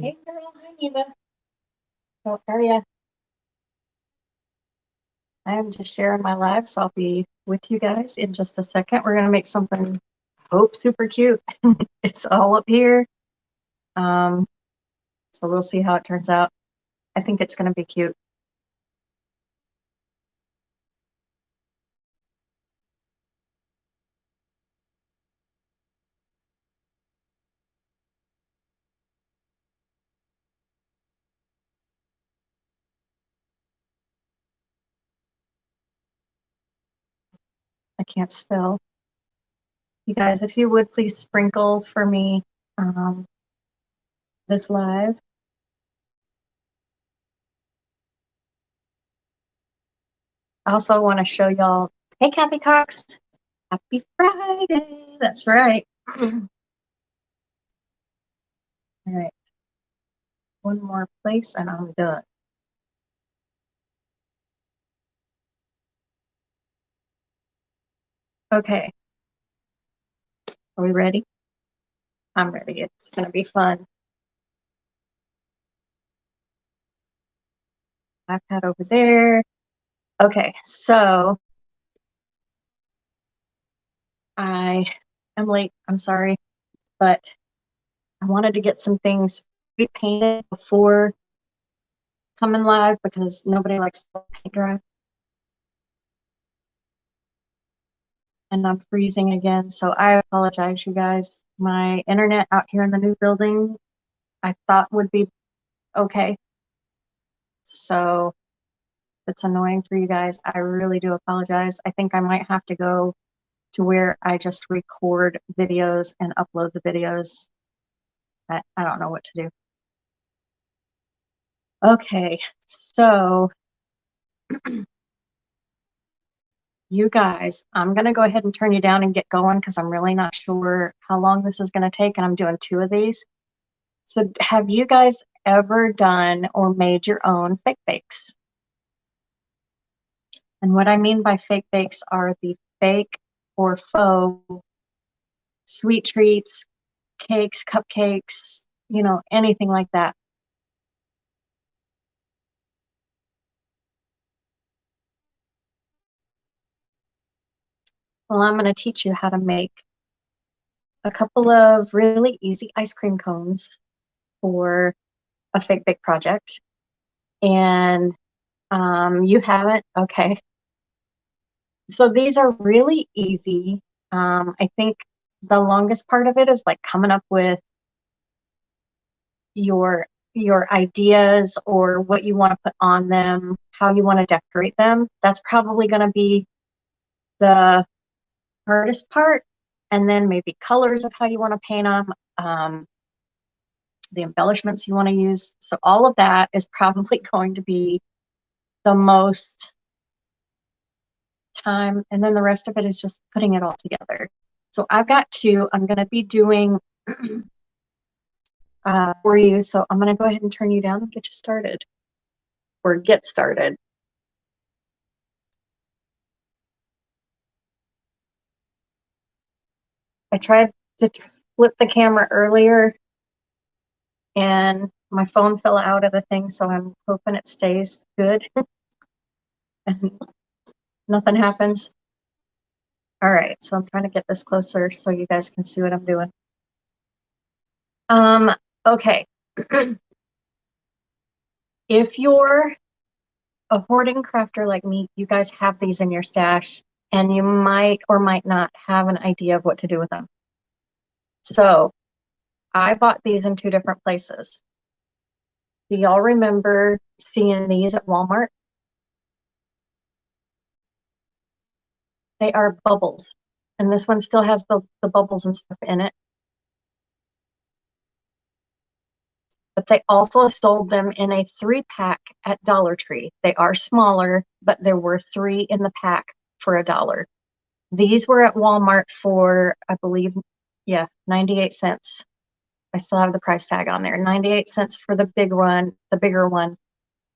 Hey girl, hi Neva. How are ya? I am just sharing my live, so I'll be with you guys in just a second. We're gonna make something, hope, super cute. It's all up here. Um, so we'll see how it turns out. I think it's gonna be cute. I can't spell. You guys, if you would please sprinkle for me this live. I also want to show y'all. Hey, Kathy Cox. Happy Friday. That's right. All right. One more place and I'm done. Okay. Are we ready? I'm ready. It's going to be fun. iPad over there. Okay, so I am late. I'm sorry, but I wanted to get some things painted before coming live because nobody likes to paint dry. And I'm freezing again, so I apologize, you guys. My internet out here in the new building, I thought would be okay. So it's annoying for you guys. I really do apologize. I think I might have to go to where I just record videos and upload the videos. I don't know what to do. Okay, so you guys, I'm going to go ahead and turn you down and get going because I'm really not sure how long this is going to take, and I'm doing 2 of these. So have you guys ever done or made your own fake bakes? And what I mean by fake bakes are the fake or faux sweet treats, cakes, cupcakes, anything like that. Well, I'm going to teach you how to make a couple of really easy ice cream cones for a fake bake project. And you haven't? Okay. So these are really easy. I think the longest part of it is like coming up with your ideas or what you want to put on them, how you want to decorate them. That's probably going to be the hardest part. And then maybe colors of how you want to paint them, the embellishments you want to use. So all of that is probably going to be the most time, and then the rest of it is just putting it all together. So I've got 2 I'm going to be doing for you. So I'm going to go ahead and turn you down and get you started, or get started. I tried to flip the camera earlier and my phone fell out of the thing, so I'm hoping it stays good and nothing happens. All right, so I'm trying to get this closer so you guys can see what I'm doing. Okay. If you're a hoarding crafter like me, you guys have these in your stash and you might or might not have an idea of what to do with them. So I bought these in 2 different places. Do y'all remember seeing these at Walmart? They are bubbles. And this one still has the bubbles and stuff in it. But they also sold them in a 3-pack at Dollar Tree. They are smaller, but there were 3 in the pack for $1. These were at Walmart for, I believe, yeah, 98 cents. I still have the price tag on there. 98 cents for the bigger one.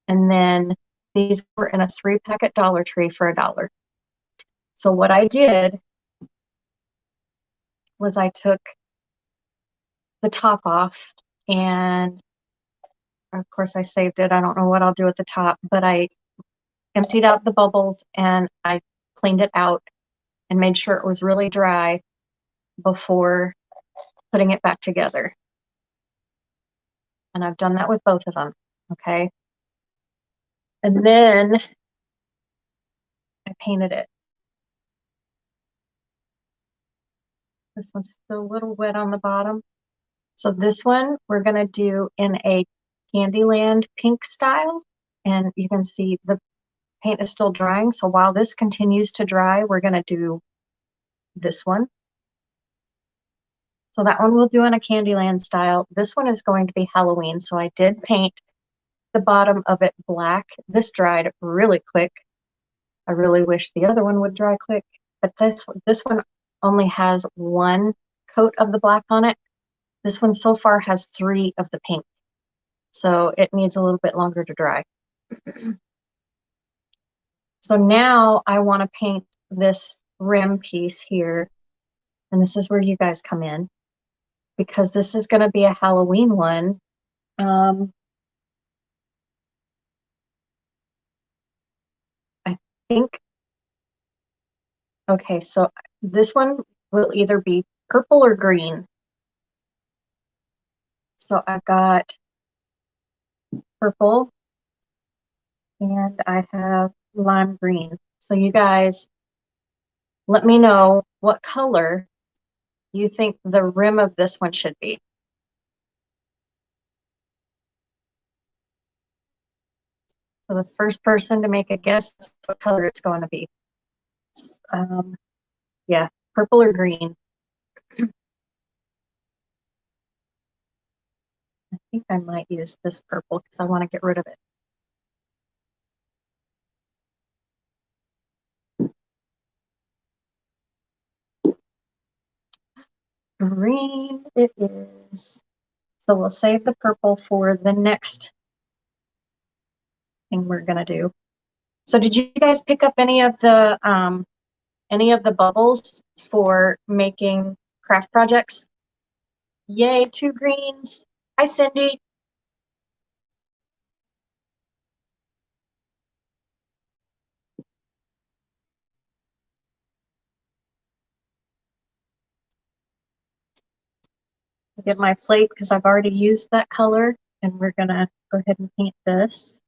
And then these were in a 3-pack at Dollar Tree for $1. So what I did was I took the top off and of course I saved it. I don't know what I'll do at the top, but I emptied out the bubbles and I cleaned it out and made sure it was really dry before putting it back together. And I've done that with both of them, okay? And then I painted it. This one's still a little wet on the bottom. So this one we're gonna do in a Candyland pink style. And you can see the paint is still drying. So while this continues to dry, we're gonna do this one. So that one we'll do in a Candyland style. This one is going to be Halloween. So I did paint the bottom of it black. This dried really quick. I really wish the other one would dry quick, but this one only has one coat of the black on it. This one so far has 3 of the pink. So it needs a little bit longer to dry. So now I want to paint this rim piece here. And this is where you guys come in, because this is going to be a Halloween one. I think, okay, so this one will either be purple or green. So I've got purple and I have lime green. So you guys let me know what color you think the rim of this one should be. So the first person to make a guess what color it's going to be. Yeah, purple or green. I think I might use this purple because I want to get rid of it. Green it is. So we'll save the purple for the next thing we're gonna do. So did you guys pick up any of the bubbles for making craft projects? Yay, 2 greens. Hi, Cindy. I'll get my plate because I've already used that color, and we're gonna go ahead and paint this.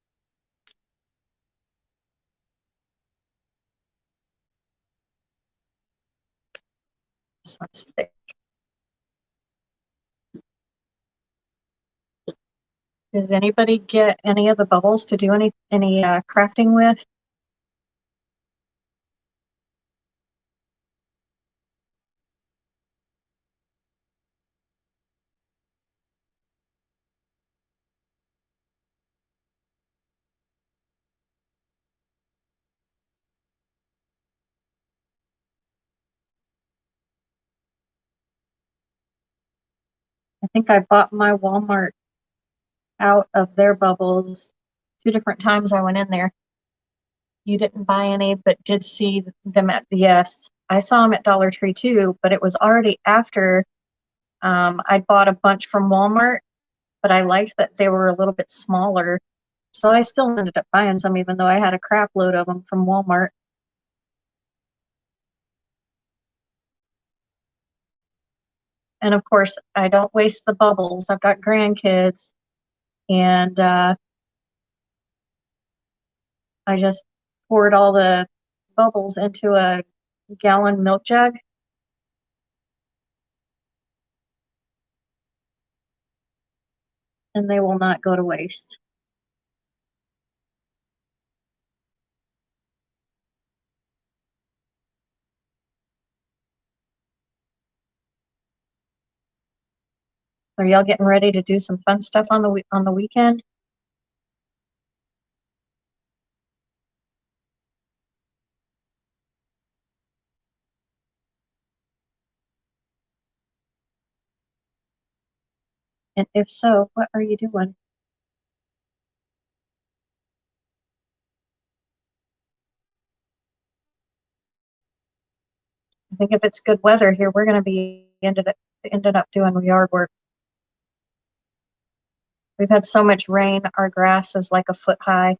This one's thick. Did anybody get any of the bubbles to do any crafting with? I think I bought my Walmart out of their bubbles 2 different times I went in there. You didn't buy any, but did see them at, yes, I saw them at Dollar Tree too, but it was already after I bought a bunch from Walmart, but I liked that they were a little bit smaller. So I still ended up buying some, even though I had a crap load of them from Walmart. And of course, I don't waste the bubbles. I've got grandkids, and I just poured all the bubbles into a gallon milk jug. And they will not go to waste. Are y'all getting ready to do some fun stuff on the weekend? And if so, what are you doing? I think if it's good weather here, we're going to be ended up doing yard work. We've had so much rain, our grass is like a foot high.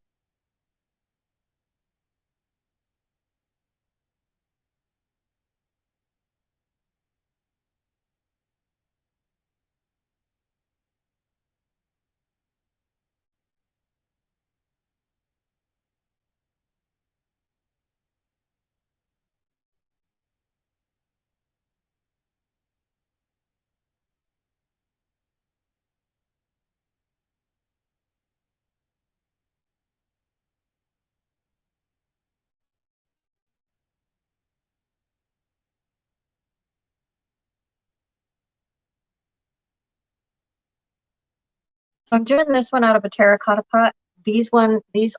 So I'm doing this one out of a terracotta pot. These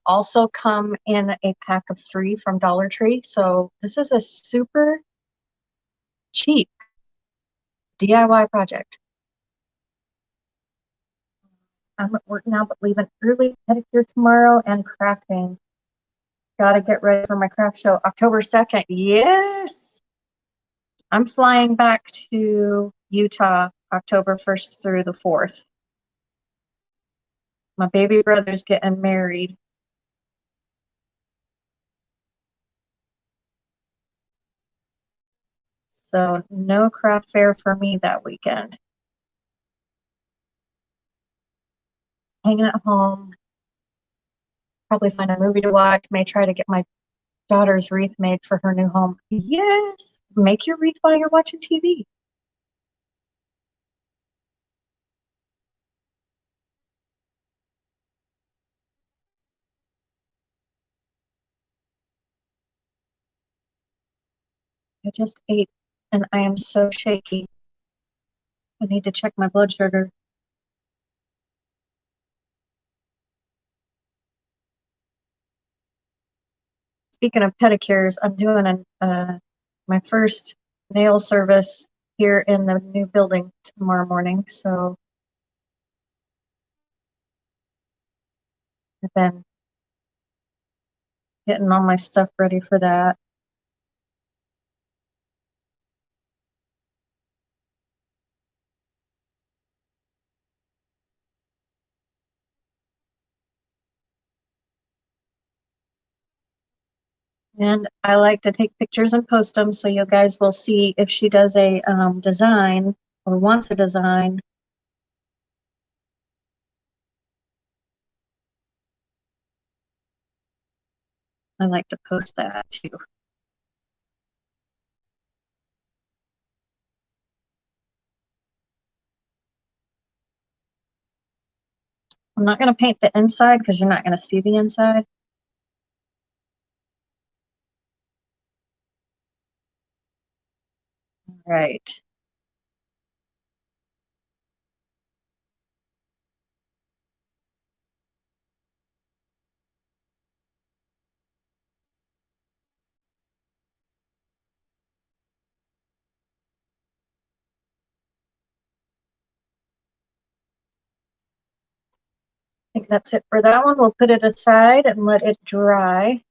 also come in a pack of 3 from Dollar Tree. So this is a super cheap DIY project. I'm at work now, but leaving early, pedicure tomorrow and crafting. Gotta get ready for my craft show October 2nd. Yes! I'm flying back to Utah October 1st through the 4th. My baby brother's getting married. So no craft fair for me that weekend. Hanging at home, probably find a movie to watch, may try to get my daughter's wreath made for her new home. Yes, make your wreath while you're watching TV. I just ate and I am so shaky. I need to check my blood sugar. Speaking of pedicures, I'm doing my first nail service here in the new building tomorrow morning. So I've been getting all my stuff ready for that. And I like to take pictures and post them so you guys will see if she does a design or wants a design. I like to post that too. I'm not going to paint the inside because you're not going to see the inside. Right. I think that's it for that one. We'll put it aside and let it dry.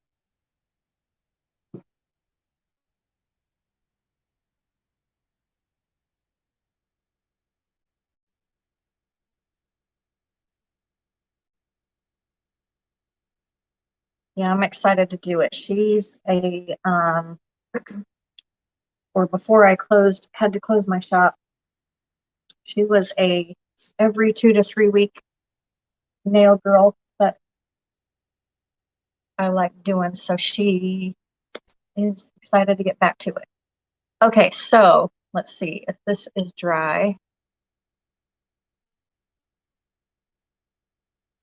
Yeah, I'm excited to do it. She's a or before I had to close my shop, she was a every 2 to 3 week nail girl that I like doing. So she is excited to get back to it. Okay, so let's see if this is dry.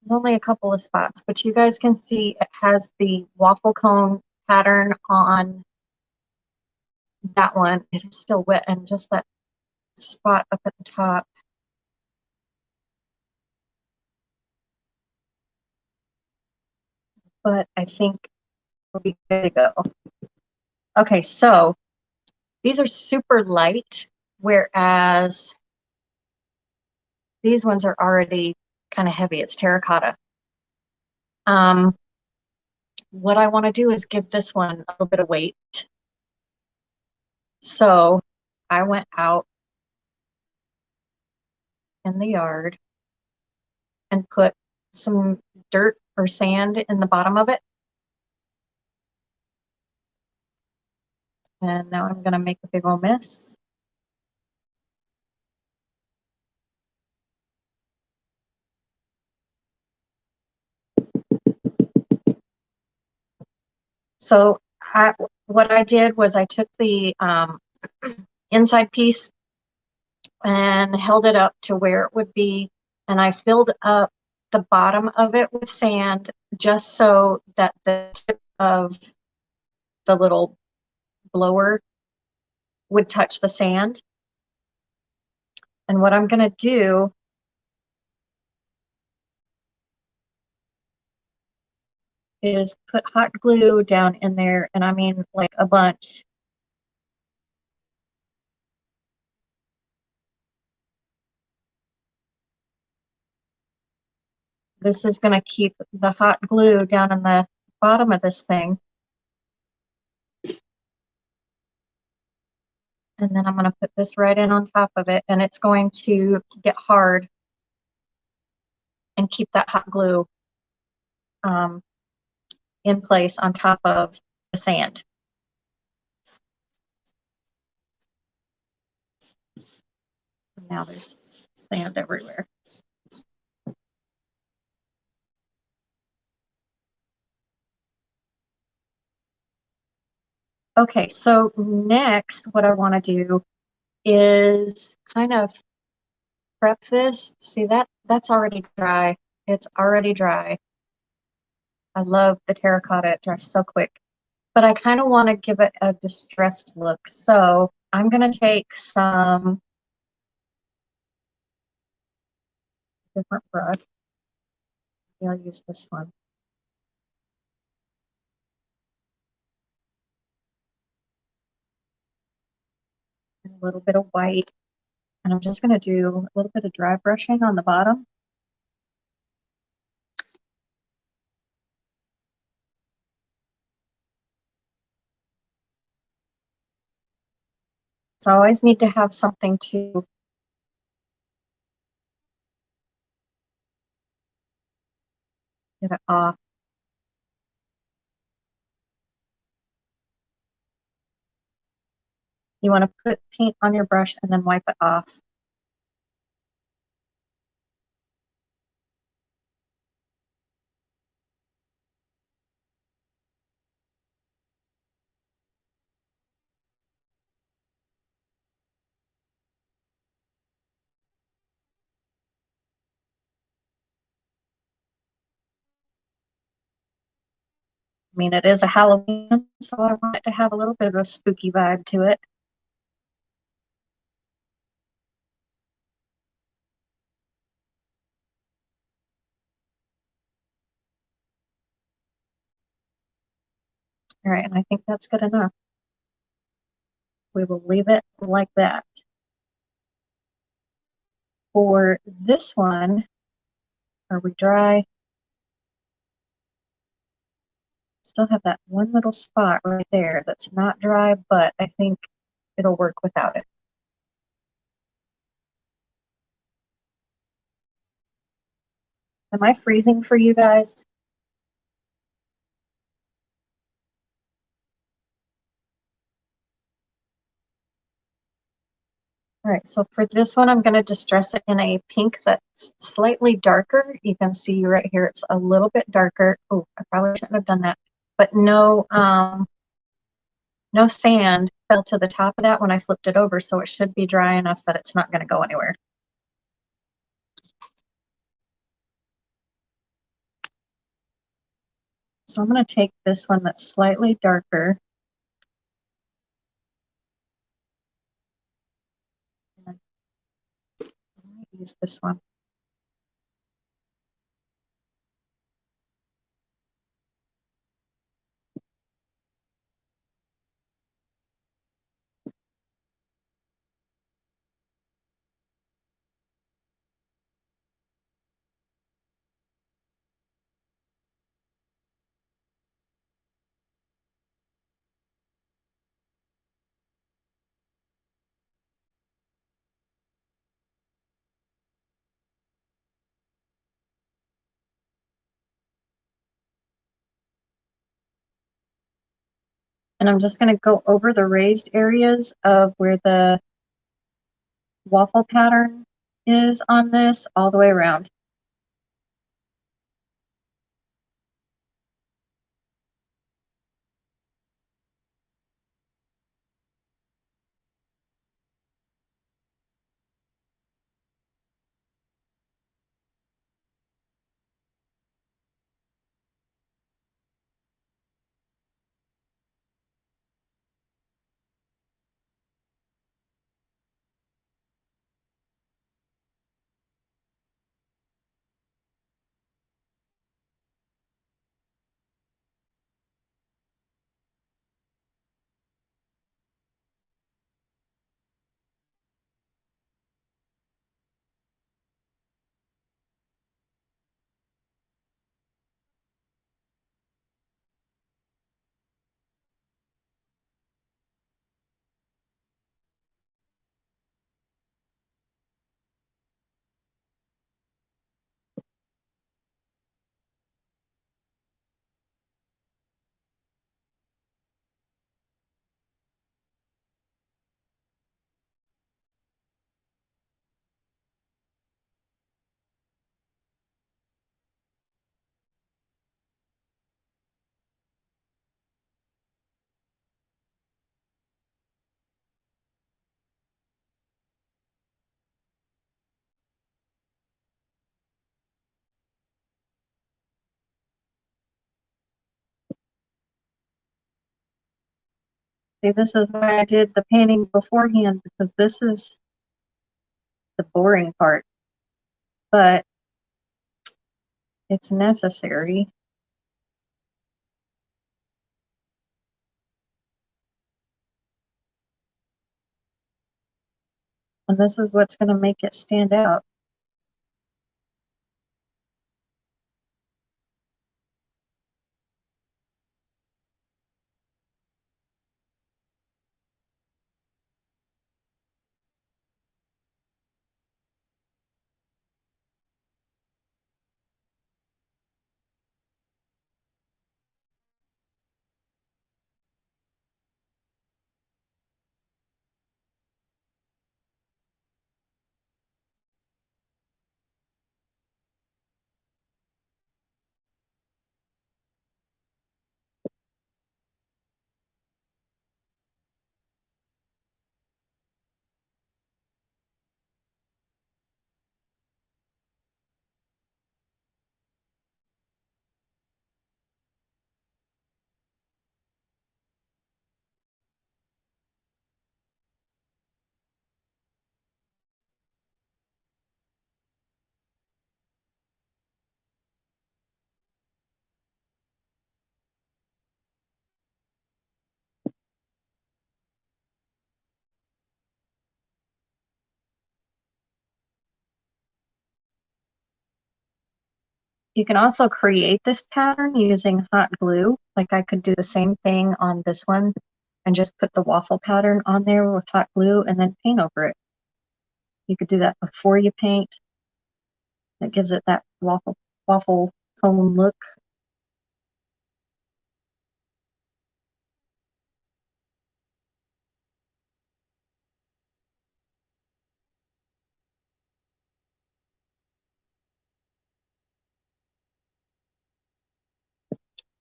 There's only a couple of spots, but you guys can see it has the waffle cone pattern on that one. It is still wet and just that spot up at the top. But I think we'll be good to go. Okay, so these are super light, whereas these ones are already kind of heavy. It's terracotta. What I want to do is give this one a little bit of weight. So I went out in the yard and put some dirt or sand in the bottom of it. And now I'm going to make a big old mess. So what I did was I took the inside piece and held it up to where it would be, and I filled up the bottom of it with sand just so that the tip of the little blower would touch the sand. And what I'm going to do is put hot glue down in there, and I mean like a bunch. This is going to keep the hot glue down in the bottom of this thing. And then I'm going to put this right in on top of it, and it's going to get hard and keep that hot glue in place on top of the sand. Now there's sand everywhere. Okay, so next what I want to do is kind of prep this. See that's already dry. It's already dry. I love the terracotta, it dries so quick. But I kind of want to give it a distressed look. So I'm going to take some different brush. I'll use this one. And a little bit of white. And I'm just going to do a little bit of dry brushing on the bottom. So I always need to have something to get it off. You want to put paint on your brush and then wipe it off. I mean, it is a Halloween, so I want it to have a little bit of a spooky vibe to it. All right, and I think that's good enough. We will leave it like that. For this one, are we dry? Still have that one little spot right there that's not dry, but I think it'll work without it. Am I freezing for you guys? All right, so for this one, I'm going to distress it in a pink that's slightly darker. You can see right here, it's a little bit darker. Oh, I probably shouldn't have done that. But no sand fell to the top of that when I flipped it over, so it should be dry enough that it's not going to go anywhere. So I'm going to take this one that's slightly darker. And I'm going to use this one. And I'm just going to go over the raised areas of where the waffle pattern is on this all the way around. See, this is why I did the painting beforehand, because this is the boring part, but it's necessary. And this is what's going to make it stand out. You can also create this pattern using hot glue. Like I could do the same thing on this one and just put the waffle pattern on there with hot glue and then paint over it. You could do that before you paint. It gives it that waffle cone look.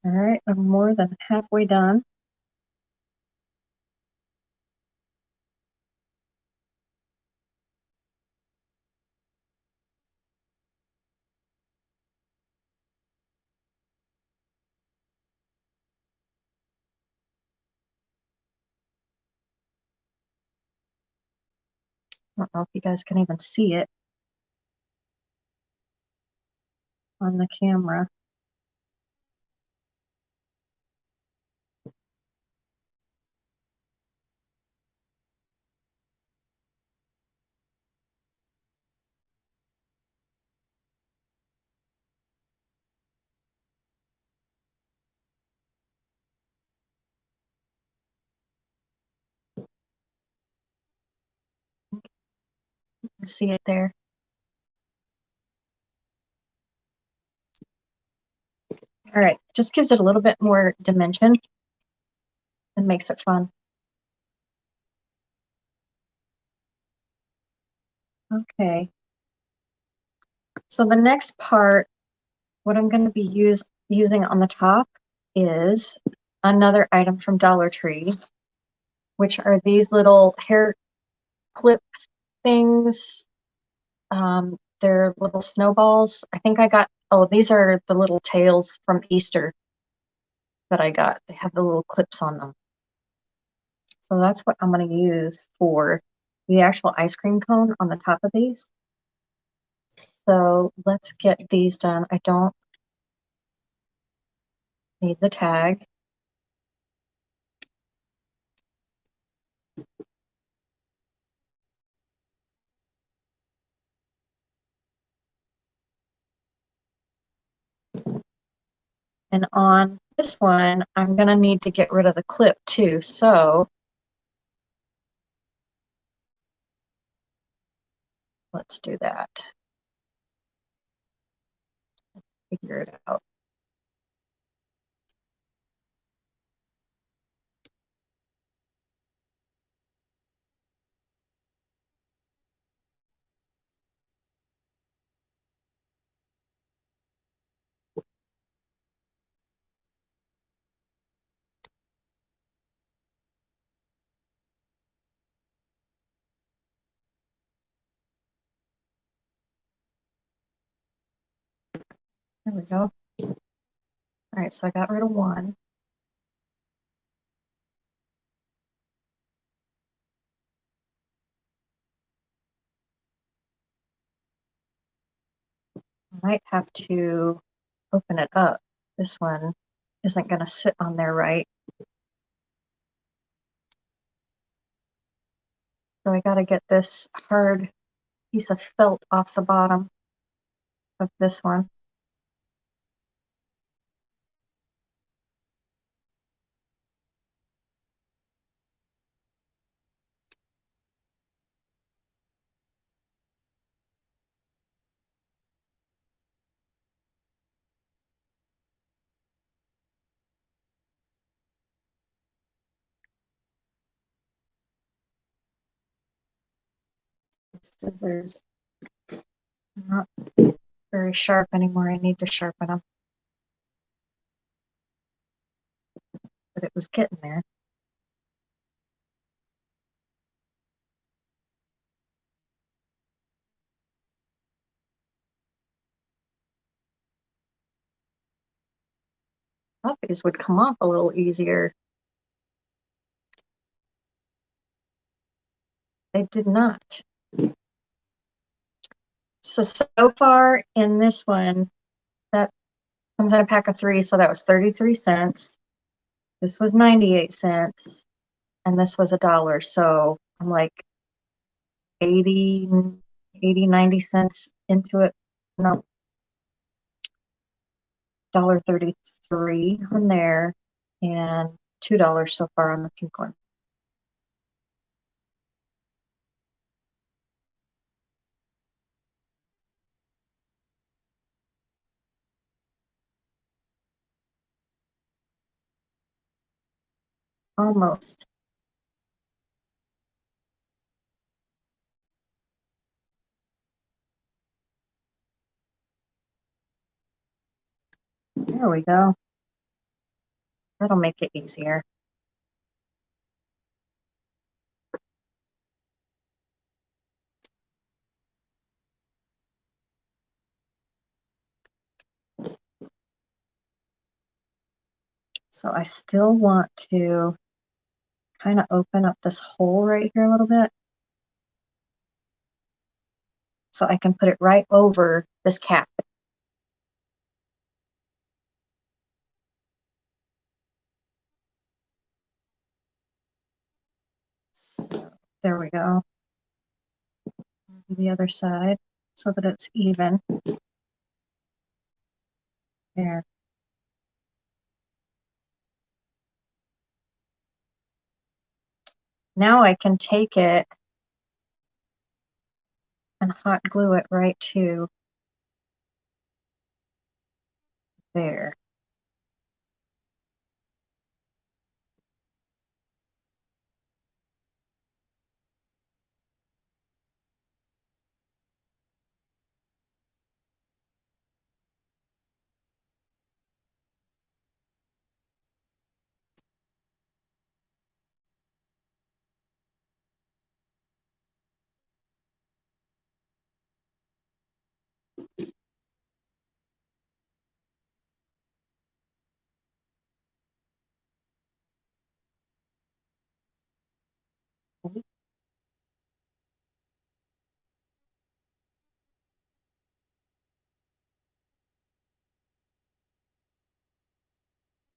All right, I'm more than halfway done. I don't know if you guys can even see it on the camera. You see it there. All right, just gives it a little bit more dimension. and makes it fun. Okay. So the next part, what I'm going to be using on the top is another item from Dollar Tree, which are these little hair clip things. They're little snowballs. I think I got, oh, these are the little tails from Easter that I got. They have the little clips on them. So that's what I'm going to use for the actual ice cream cone on the top of these. So let's get these done. I don't need the tag. And on this one, I'm going to need to get rid of the clip too. So let's do that. Figure it out. There we go. All right, so I got rid of one. I might have to open it up. This one isn't going to sit on there right. So I got to get this hard piece of felt off the bottom of this one. Scissors are not very sharp anymore. I need to sharpen them. But it was getting there. Thought these would come off a little easier. They did not. So far in this one, that comes in a pack of 3, so that was 33 cents. This was 98 cents, and this was $1. So I'm like 80, 90 cents into it. No, $1.33 on there, and $2 so far on the pink one. Almost. There we go. That'll make it easier. So I still want to kind of open up this hole right here a little bit, so I can put it right over this cap. So there we go. The other side so that it's even. There. Now I can take it and hot glue it right to there.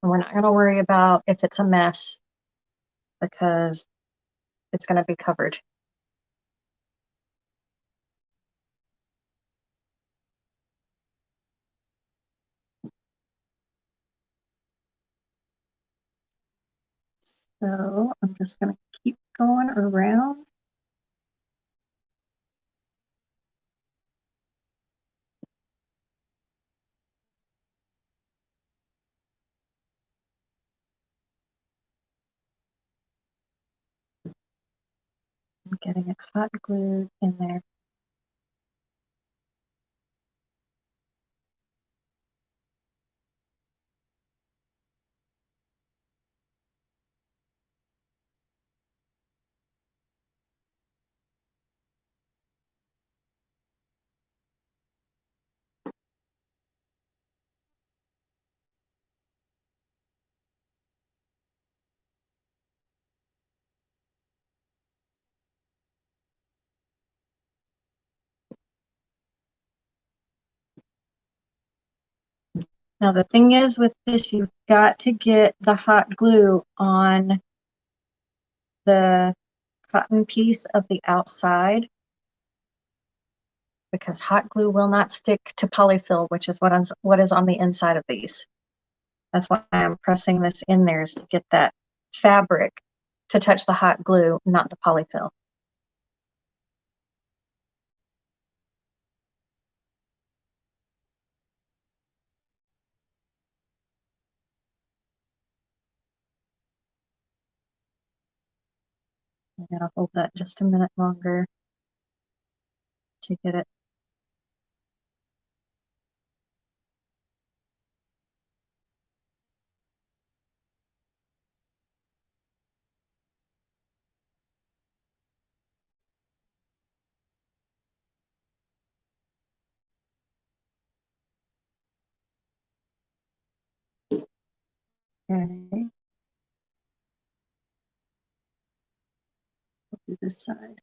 And we're not going to worry about if it's a mess because it's going to be covered. So I'm just going to keep going around. I'm getting it hot glued in there. Now the thing is with this, you've got to get the hot glue on the cotton piece of the outside because hot glue will not stick to polyfill, which is what is on the inside of these. That's why I'm pressing this in there, is to get that fabric to touch the hot glue, not the polyfill. I gotta hold that just a minute longer to get it. Okay. Do this side.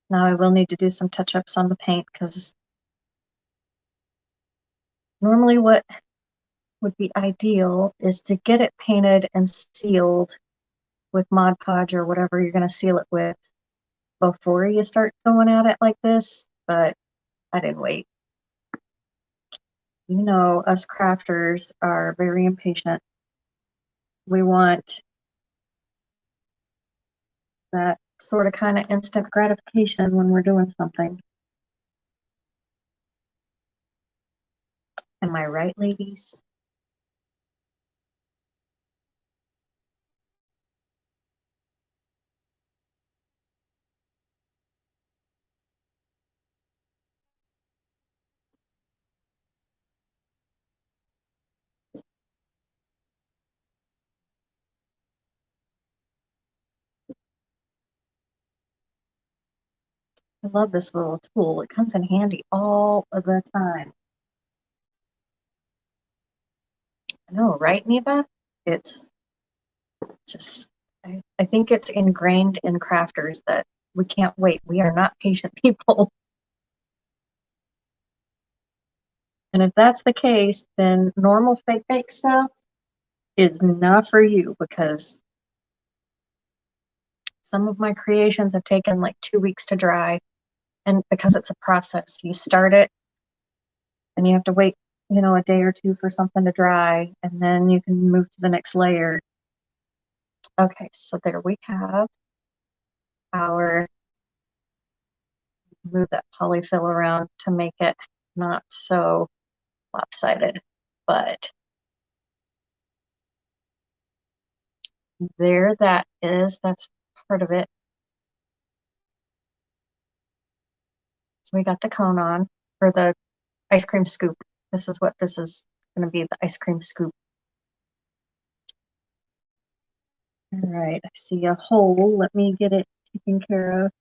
Now I will need to do some touch-ups on the paint because normally what would be ideal is to get it painted and sealed with Mod Podge or whatever you're going to seal it with before you start going at it like this, but I didn't wait. You know, us crafters are very impatient. We want that sort of kind of instant gratification when we're doing something. Am I right, ladies? I love this little tool. It comes in handy all of the time. I know, right, Neva? It's just, I think it's ingrained in crafters that we can't wait. We are not patient people. And if that's the case, then normal fake bake stuff is not for you because some of my creations have taken like 2 weeks to dry. And because it's a process, you start it and you have to wait, a day or two for something to dry, and then you can move to the next layer. Okay, so there we have our, move that polyfill around to make it not so lopsided, but there that is, that's part of it. So we got the cone on, or the ice cream scoop. This is what this is going to be the ice cream scoop. All right, I see a hole. Let me get it taken care of.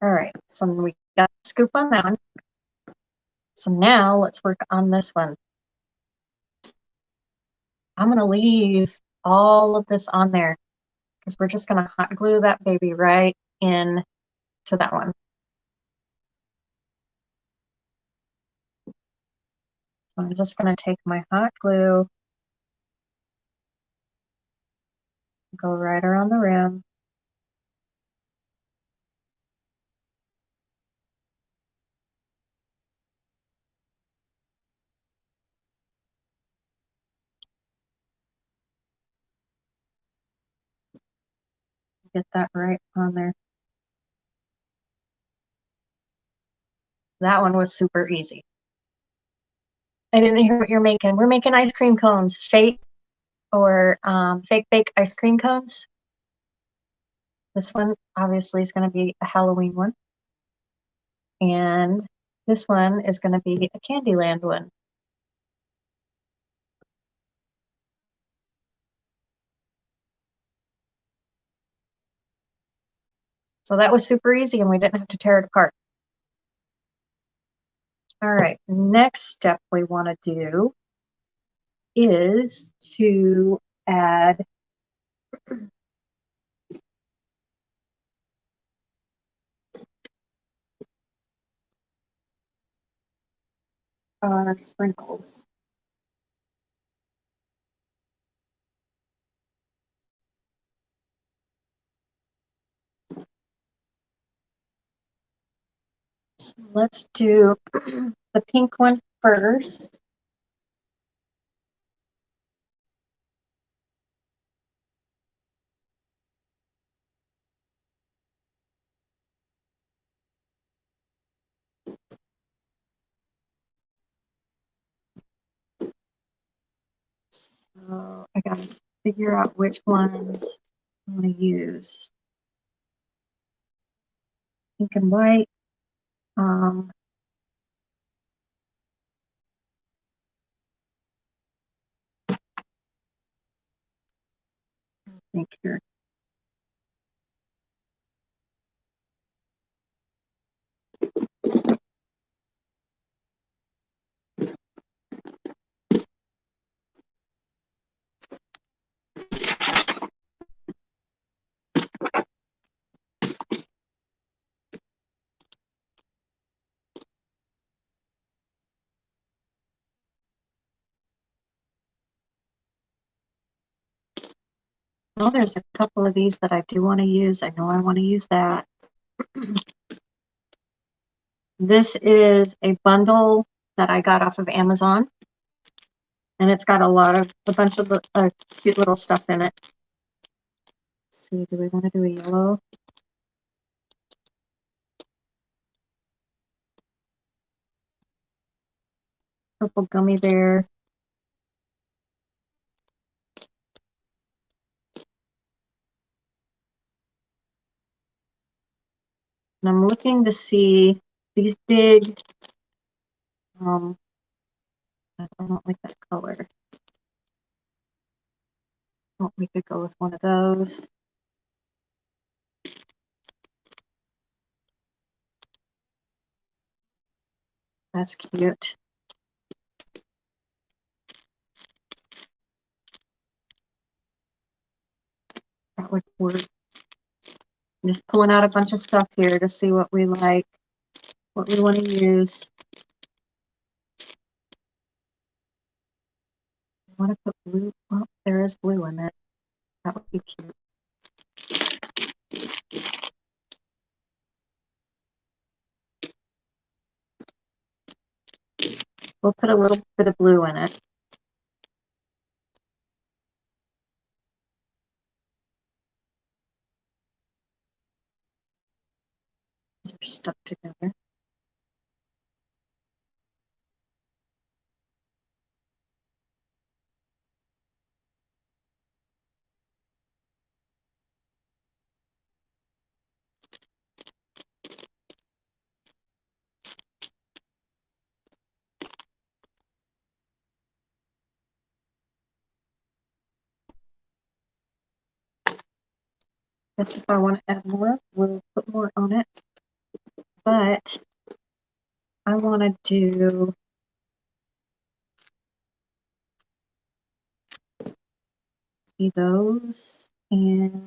All right, so we got the scoop on that one. So now let's work on this one. I'm going to leave all of this on there because we're just going to hot glue that baby right in to that one. So I'm just going to take my hot glue, go right around the rim. Get that right on there. That one was super easy. I didn't hear what you're making. We're making ice cream cones, fake or fake bake ice cream cones. This one obviously is going to be a Halloween one. And this one is going to be a Candyland one. So that was super easy and we didn't have to tear it apart. All right, next step we want to do is to add our sprinkles. So let's do the pink one first. So I gotta figure out which ones I'm gonna use. Pink and white. Think here. Well, there's a couple of these that I do want to use. I know I want to use that. This is a bundle that I got off of Amazon. And it's got a bunch of cute little stuff in it. Let's see, do we want to do a yellow? Purple gummy bear. And I'm looking to see these big, I don't like that color. Oh, we could go with one of those. That's cute. That would work. I'm just pulling out a bunch of stuff here to see what we like, what we want to use. I want to put blue. Oh, there is blue in it. That would be cute. We'll put a little bit of blue in it. These are stuck together. guess if I want to add more, we'll put more on it. But I want to do those and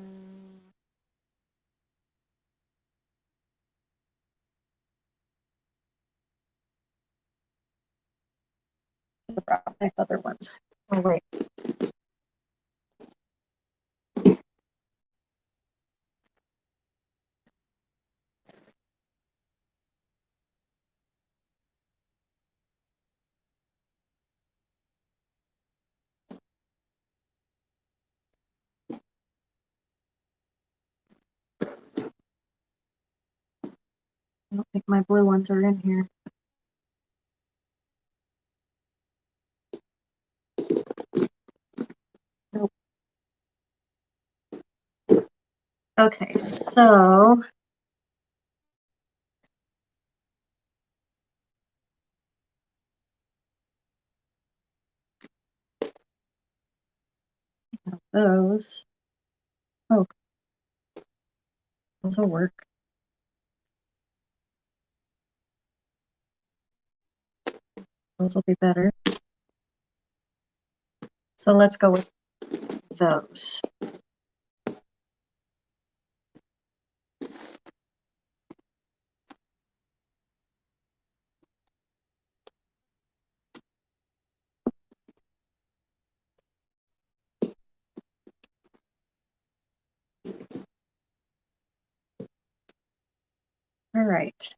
my other ones. Oh, wait. I don't think my blue ones are in here. Nope. Okay, so those. Oh, those will work. Those will be better. So let's go with those. All right.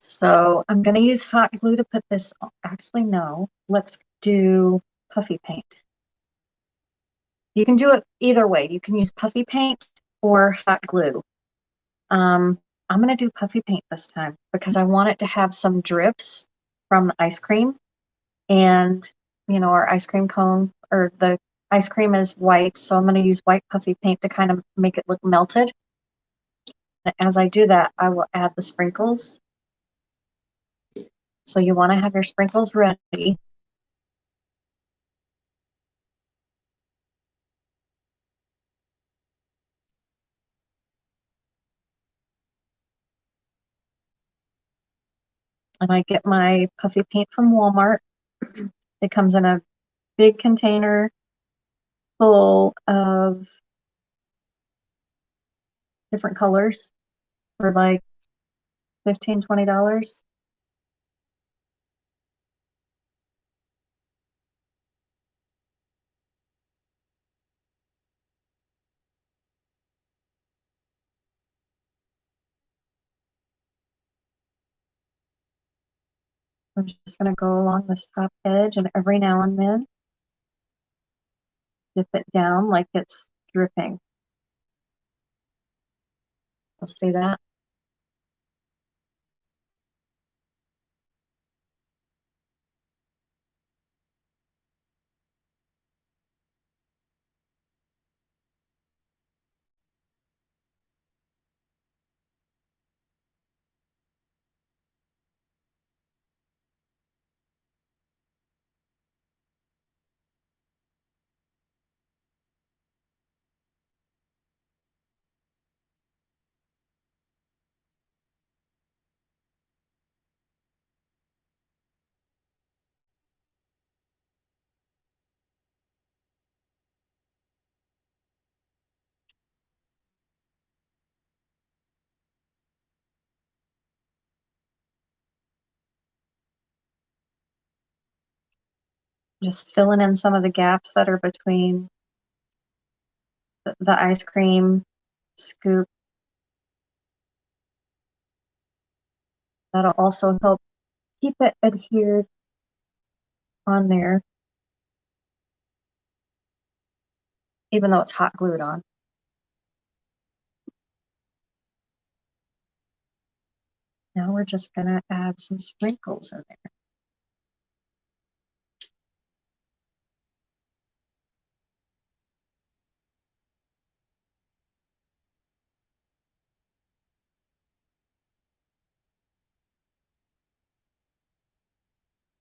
So I'm going to use hot glue to put this on. Actually, no. Let's do puffy paint. You can do it either way. You can use puffy paint or hot glue. I'm going to do puffy paint this time because I want it to have some drips from the ice cream. And, you know, our ice cream cone or the ice cream is white. So I'm going to use white puffy paint to kind of make it look melted. And as I do that, I will add the sprinkles. So you want to have your sprinkles ready. And I get my puffy paint from Walmart. It comes in a big container full of different colors for like $15, $20. I'm just going to go along this top edge and every now and then dip it down like it's dripping. You'll see that? Just filling in some of the gaps that are between the ice cream scoop. That'll also help keep it adhered on there, even though it's hot glued on. Now we're just going to add some sprinkles in there.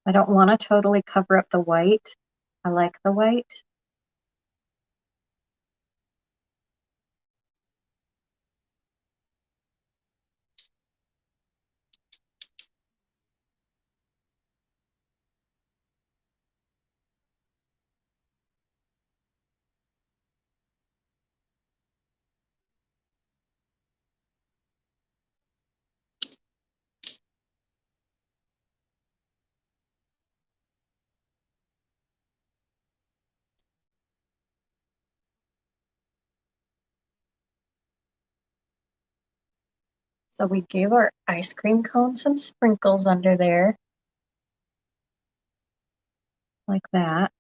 I don't want to totally cover up the white. I like the white. So we gave our ice cream cone some sprinkles under there, like that.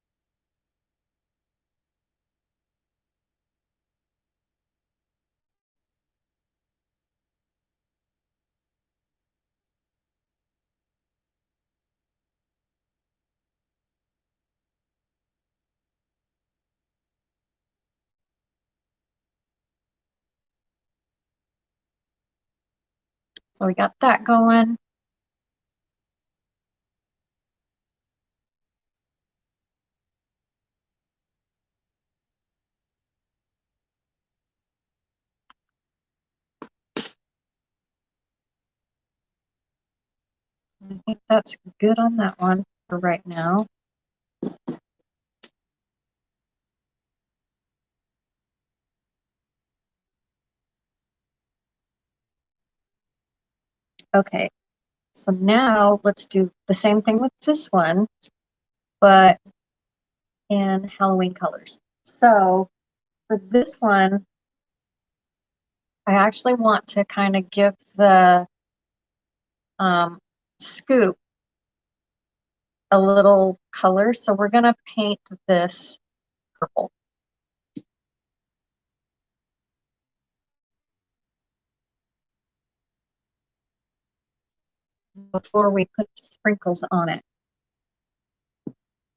So we got that going. I think that's good on that one for right now. Okay, so now let's do the same thing with this one, but in Halloween colors. So for this one, I actually want to kind of give the scoop a little color. So we're going to paint this purple. Before we put sprinkles on it.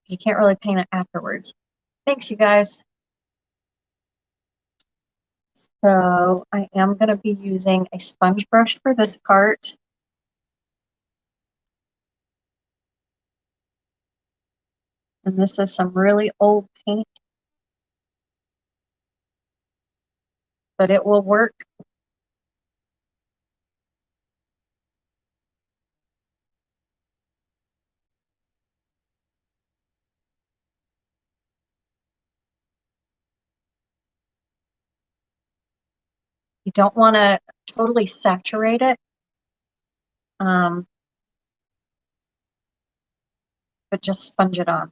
You can't really paint it afterwards. Thanks, you guys. So I am going to be using a sponge brush for this part. And this is some really old paint, but it will work. You don't want to totally saturate it, but just sponge it on.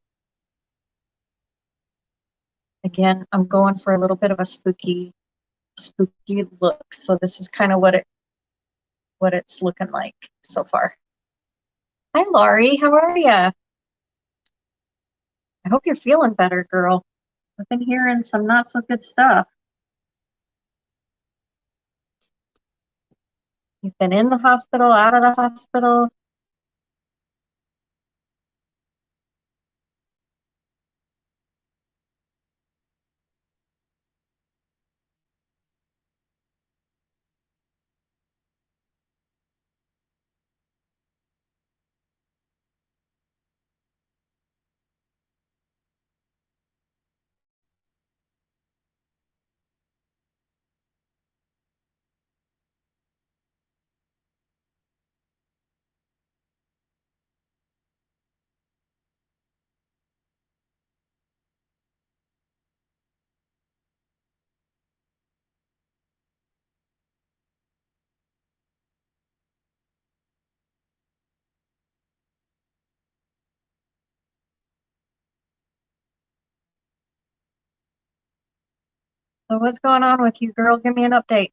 Again, I'm going for a little bit of a spooky look. So this is kind of what it's looking like so far. Hi, Laurie. How are you? I hope you're feeling better, girl. I've been hearing some not so good stuff. You've been in the hospital, out of the hospital. So what's going on with you, girl? Give me an update.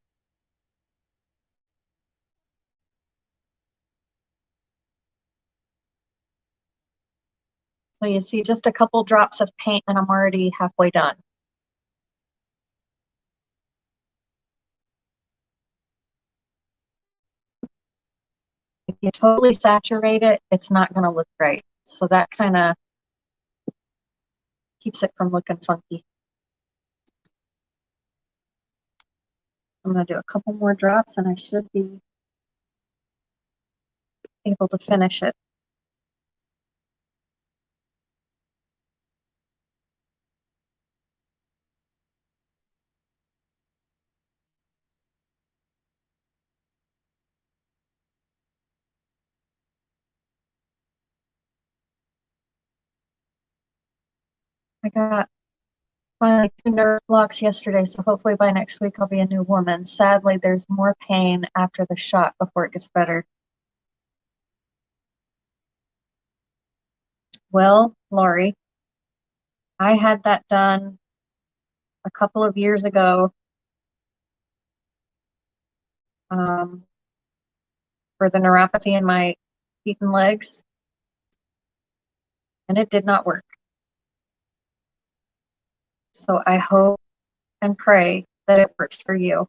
So you see just a couple drops of paint and I'm already halfway done. If you totally saturate it, it's not going to look right. So that kind of keeps it from looking funky. I'm going to do a couple more drops and I should be able to finish it. I got finally 2 nerve blocks yesterday, so hopefully by next week I'll be a new woman. Sadly, there's more pain after the shot before it gets better. Well, Lori, I had that done a couple of years ago for the neuropathy in my feet and legs, and it did not work. So I hope and pray that it works for you.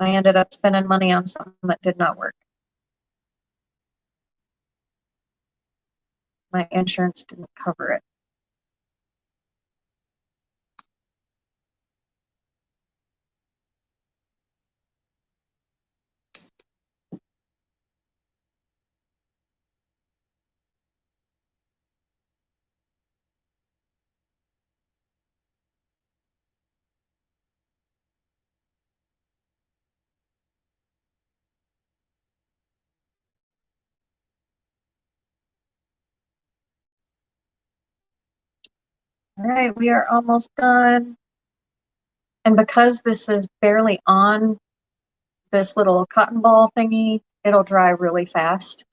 I ended up spending money on something that did not work. My insurance didn't cover it. All right, we are almost done. And because this is barely on this little cotton ball thingy, it'll dry really fast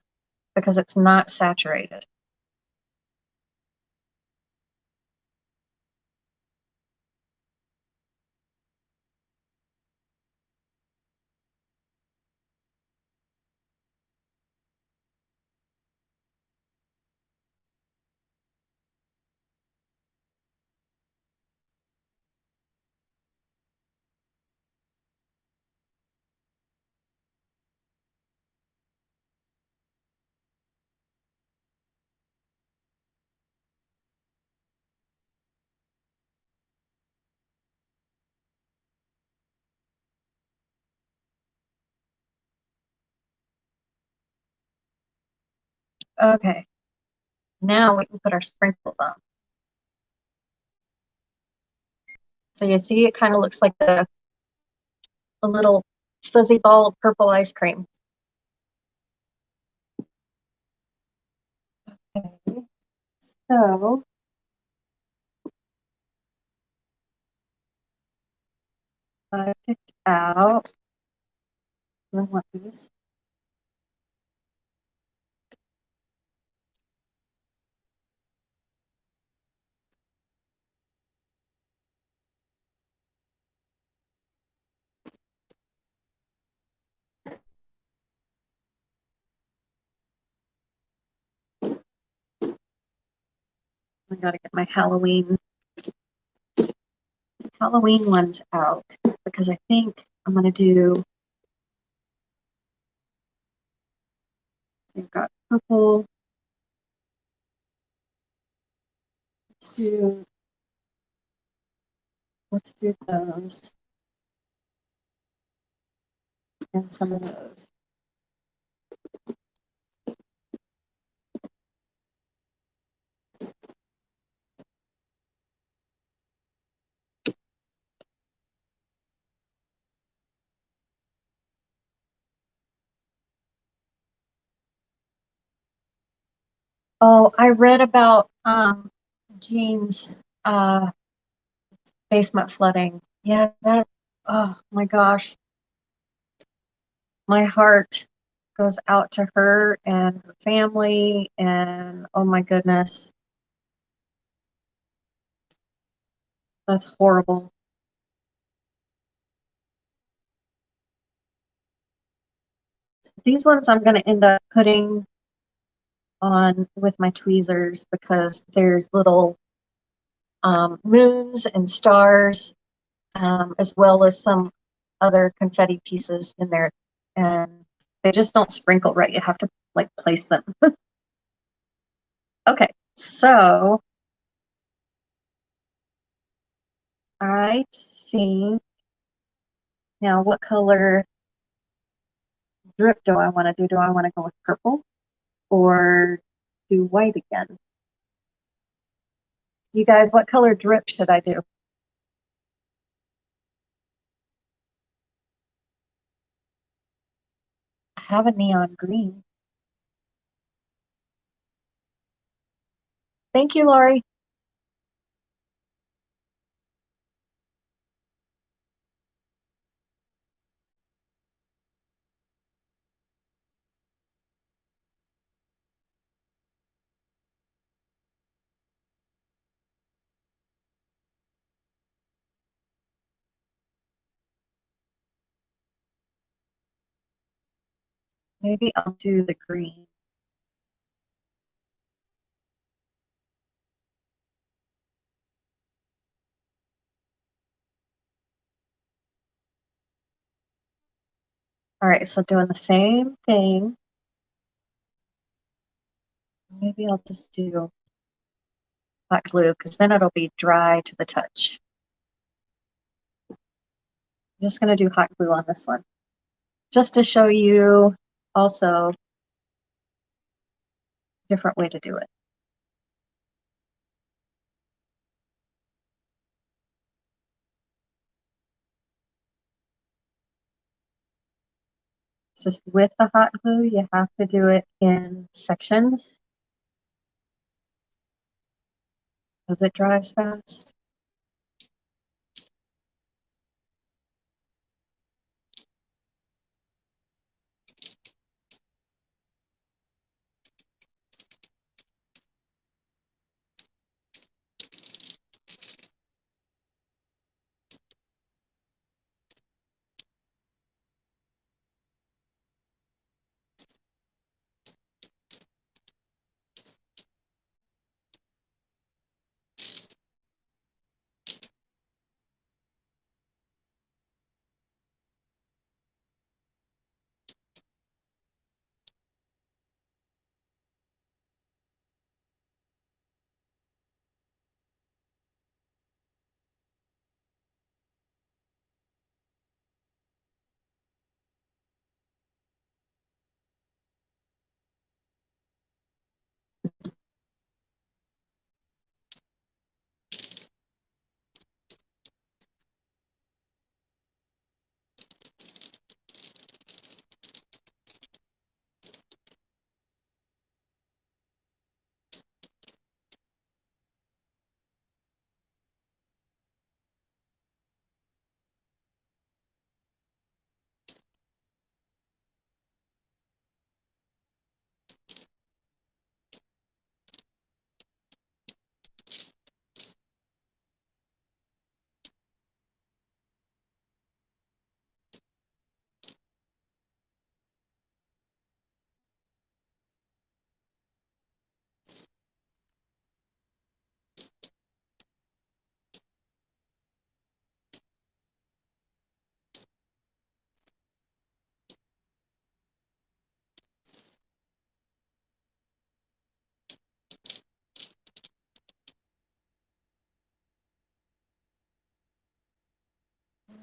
because it's not saturated. Okay, now we can put our sprinkles on. So you see, it kind of looks like a little fuzzy ball of purple ice cream. Okay, so I picked out, I want these. I gotta get my Halloween ones out because I think I'm gonna do, we've got purple, let's do those and some of those. Oh, I read about Jean's basement flooding. Yeah, that, oh my gosh, my heart goes out to her and her family, and oh my goodness, that's horrible. These ones I'm going to end up putting on with my tweezers because there's little moons and stars, as well as some other confetti pieces in there, and they just don't sprinkle right. You have to like place them. Okay, so I think now what color drip do I want to do? Do I want to go with purple or do white again? You guys, what color drip should I do? I have a neon green. Thank you, Lori. Maybe I'll do the green. All right, so doing the same thing. Maybe I'll just do hot glue because then it'll be dry to the touch. I'm just going to do hot glue on this one just to show you also a different way to do it. It's just with the hot glue, you have to do it in sections because it dries fast.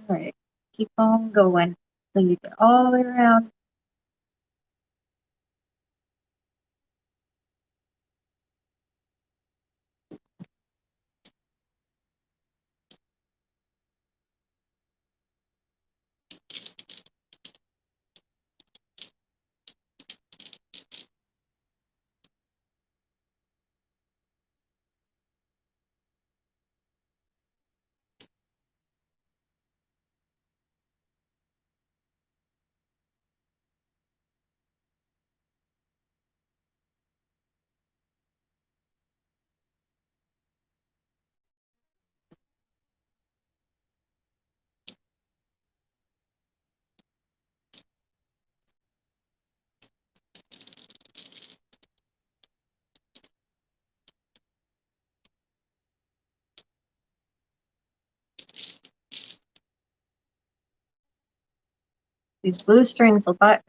All right, keep on going till you get all the way around. These blue strings will drive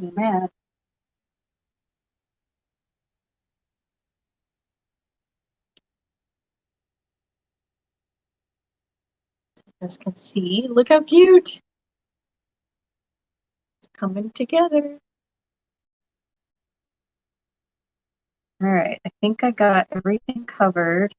me mad. You guys can see, look how cute. It's coming together. All right, I think I got everything covered.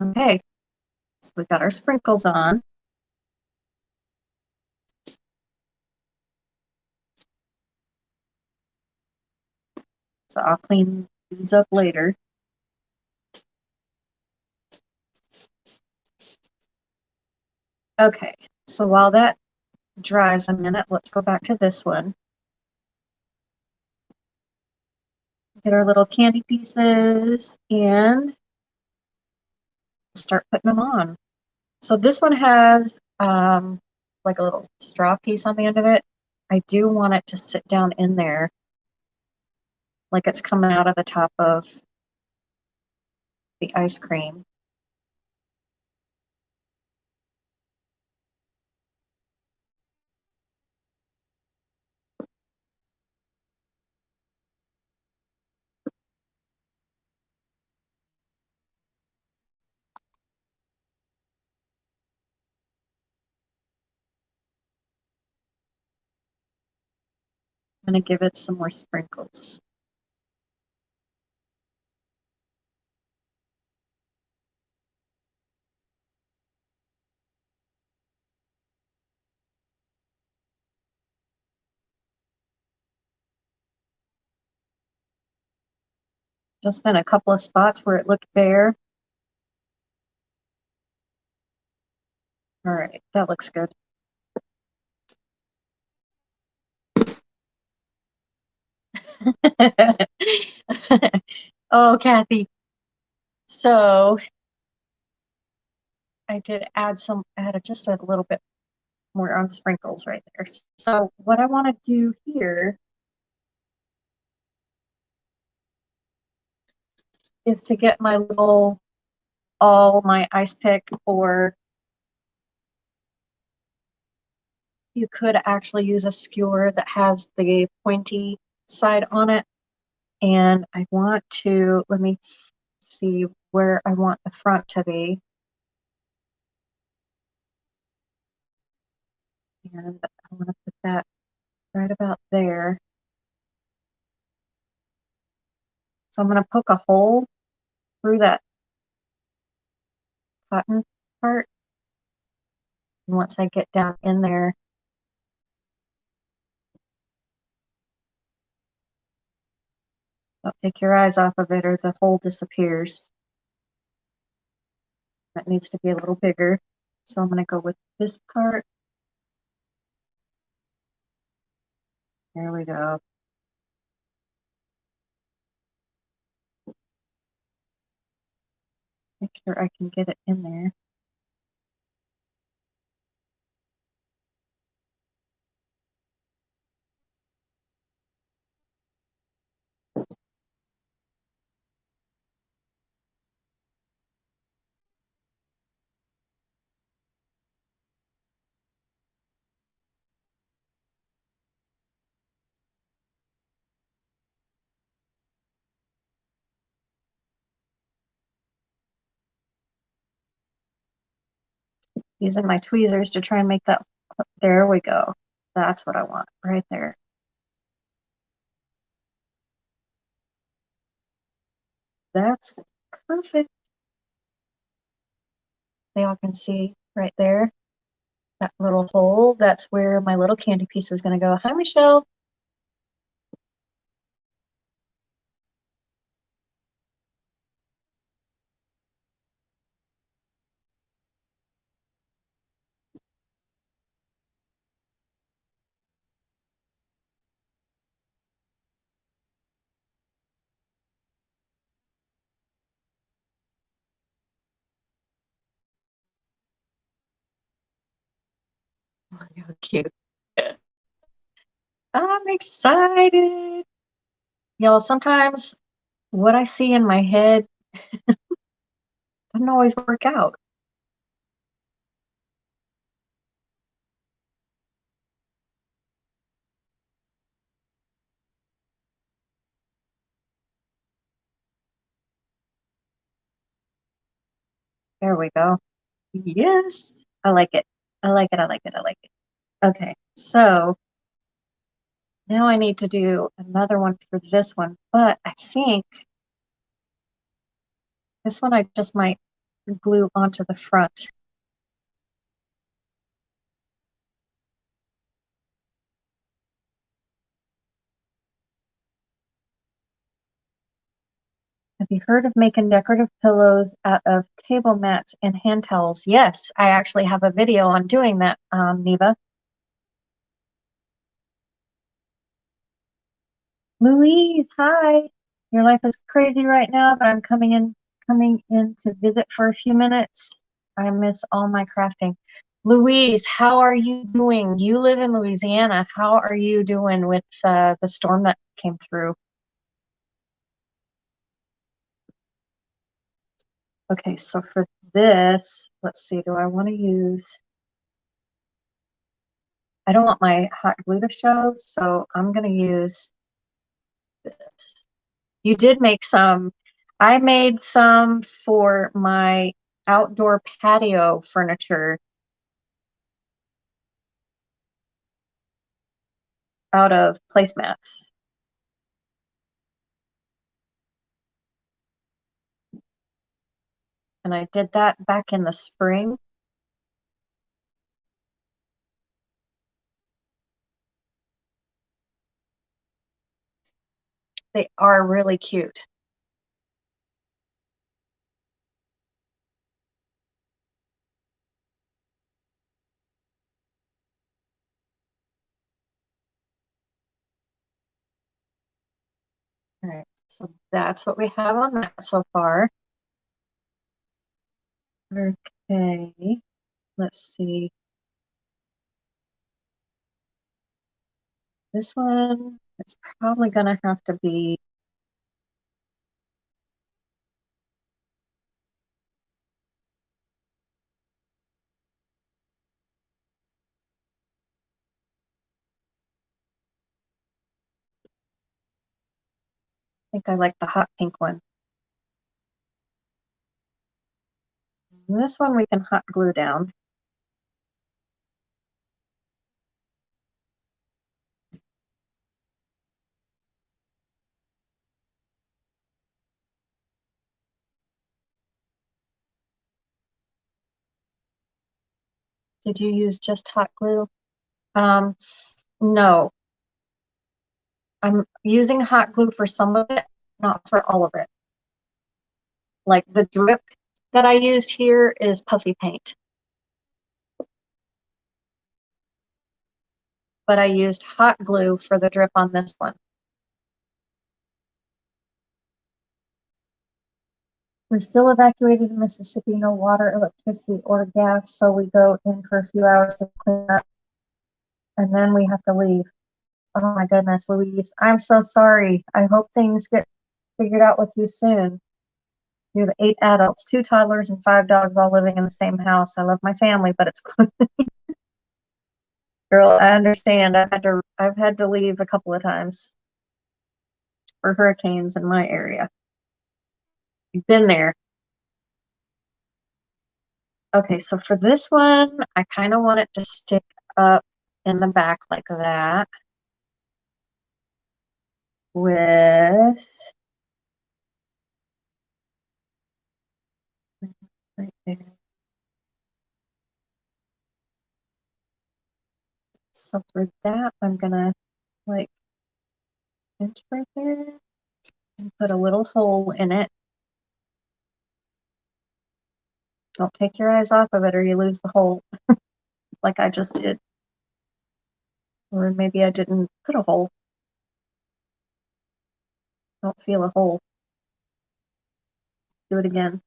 Okay, so we got our sprinkles on. So I'll clean these up later. Okay, so while that dries a minute, let's go back to this one. Get our little candy pieces and start putting them on. So this one has like a little straw piece on the end of it. I do want it to sit down in there like it's coming out of the top of the ice cream. I'm going to give it some more sprinkles. Just in a couple of spots where it looked bare. All right, that looks good. Oh, Kathy. So I did add just a little bit more on sprinkles right there. So what I want to do here is to get my ice pick, or you could actually use a skewer that has the pointy side on it. And I want to, let me see where I want the front to be. And I want to put that right about there. So I'm going to poke a hole through that cotton part. And once I get down in there, don't take your eyes off of it or the hole disappears. That needs to be a little bigger. So I'm going to go with this part. There we go. Make sure I can get it in there. Using my tweezers to try and make that. There we go. That's what I want right there. That's perfect. They all can see right there. That little hole, that's where my little candy piece is going to go. Hi, Michelle. How cute. I'm excited. Y'all, sometimes what I see in my head doesn't always work out. There we go. Yes. I like it. I like it. I like it. I like it. Okay. So now I need to do another one for this one, but I think this one I just might glue onto the front. Have you heard of making decorative pillows out of table mats and hand towels? Yes, I actually have a video on doing that, Neva. Louise, hi. Your life is crazy right now, but I'm coming in to visit for a few minutes. I miss all my crafting. Louise, how are you doing? You live in Louisiana. How are you doing with the storm that came through? Okay, so for this, let's see, do I want to use, I don't want my hot glue to show, so I'm going to use this. You did make some. I made some for my outdoor patio furniture out of placemats. And I did that back in the spring. They are really cute. All right, so that's what we have on that so far. Okay, let's see. This one is probably going to have to be, I think I like the hot pink one. And this one we can hot glue down. Did you use just hot glue? No, I'm using hot glue for some of it, not for all of it. Like the drip that I used here is puffy paint, but I used hot glue for the drip on this one. We're still evacuated in Mississippi, no water, electricity, or gas, so we go in for a few hours to clean up, and then we have to leave. Oh my goodness, Louise, I'm so sorry. I hope things get figured out with you soon. You have 8 adults, 2 toddlers, and 5 dogs all living in the same house. I love my family, but it's girl, I understand. I've had to leave a couple of times for hurricanes in my area. You've been there. Okay, so for this one, I kind of want it to stick up in the back like that with right there. So for that, I'm gonna like pinch right there and put a little hole in it. Don't take your eyes off of it or you lose the hole like I just did. Or maybe I didn't put a hole. Don't feel a hole. Do it again.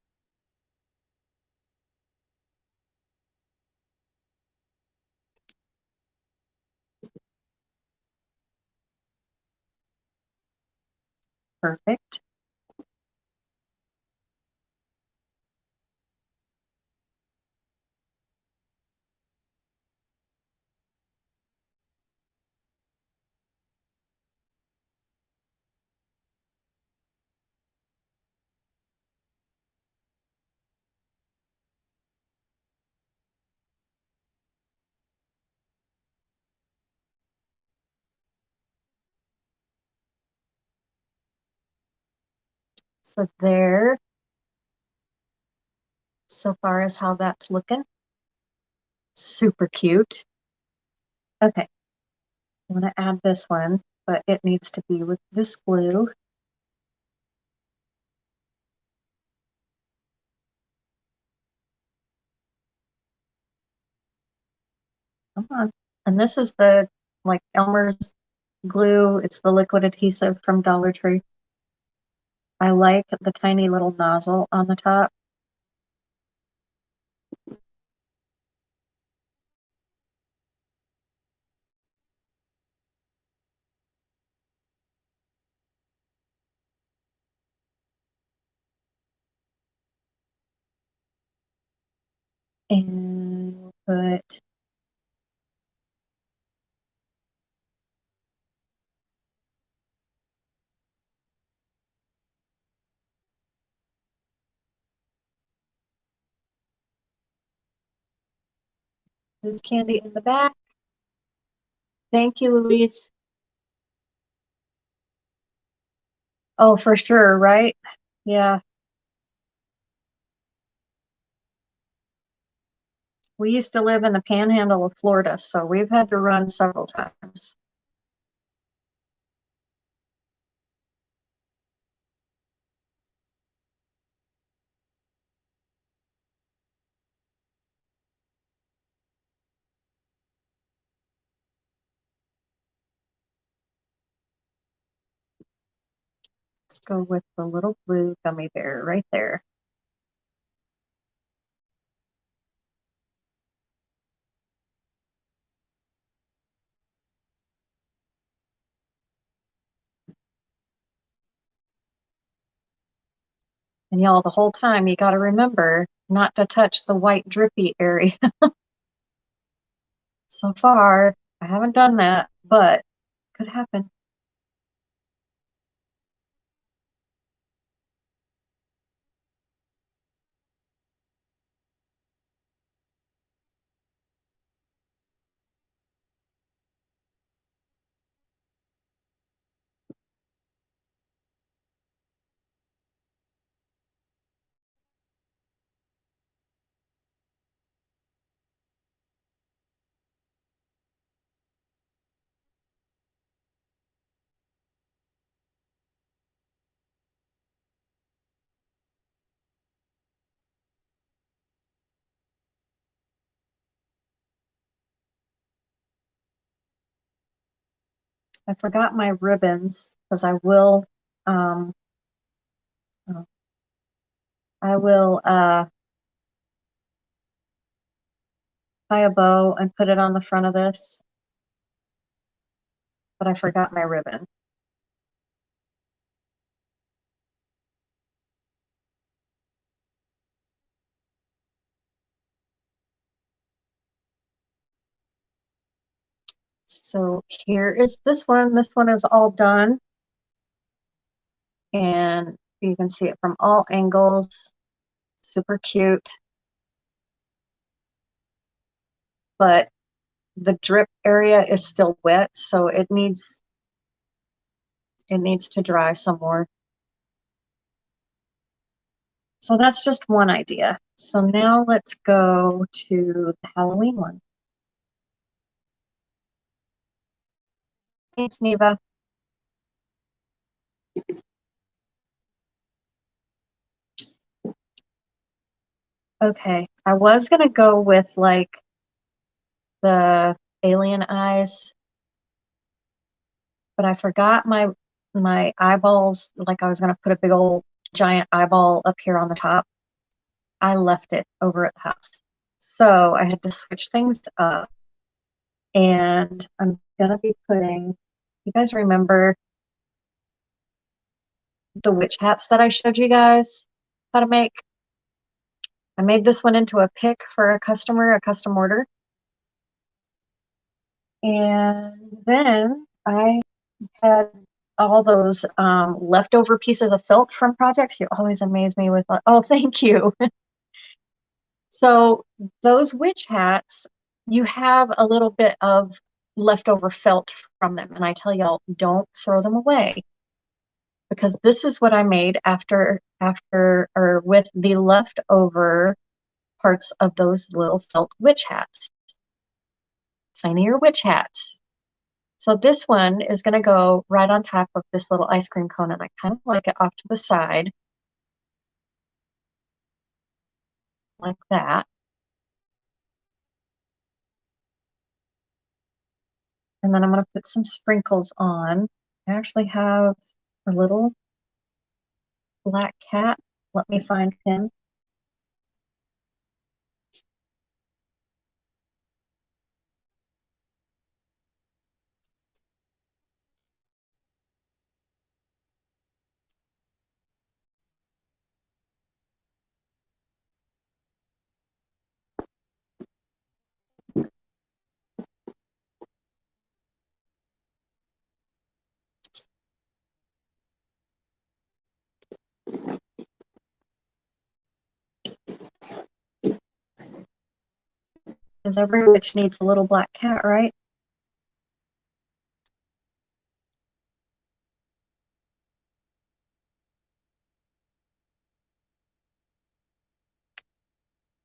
Perfect. So there. so far as how that's looking. Super cute. Okay, I'm gonna add this one, but it needs to be with this glue. Come on. And this is the like Elmer's glue. It's the liquid adhesive from Dollar Tree. I like the tiny little nozzle on the top. And we'll put this candy in the back. Thank you, Louise. Oh, for sure, right? Yeah. We used to live in the panhandle of Florida, so we've had to run several times. Let's go with the little blue gummy bear right there. And y'all, the whole time you got to remember not to touch the white drippy area. So far, I haven't done that, but could happen. I forgot my ribbons because um, uh, I will tie a bow and put it on the front of this, but I forgot my ribbon. So here is this one. This one is all done. And you can see it from all angles. Super cute. But the drip area is still wet, so it needs to dry some more. So that's just one idea. So now let's go to the Halloween one. Thanks, Neva. Okay, I was gonna go with like the alien eyes, but I forgot my eyeballs. Like I was gonna put a big old giant eyeball up here on the top. I left it over at the house. So I had to switch things up. And I'm gonna be putting, you guys remember the witch hats that I showed you guys how to make? I made this one into a pick for a customer, a custom order. And then I had all those leftover pieces of felt from projects. You always amaze me with, oh, thank you. So those witch hats, you have a little bit of leftover felt from them. And I tell y'all, don't throw them away because this is what I made after or with the leftover parts of those little felt witch hats, tinier witch hats. So this one is going to go right on top of this little ice cream cone, and I kind of like it off to the side, like that. And then I'm going to put some sprinkles on. I actually have a little black cat. Let me find him. Because every witch needs a little black cat, right?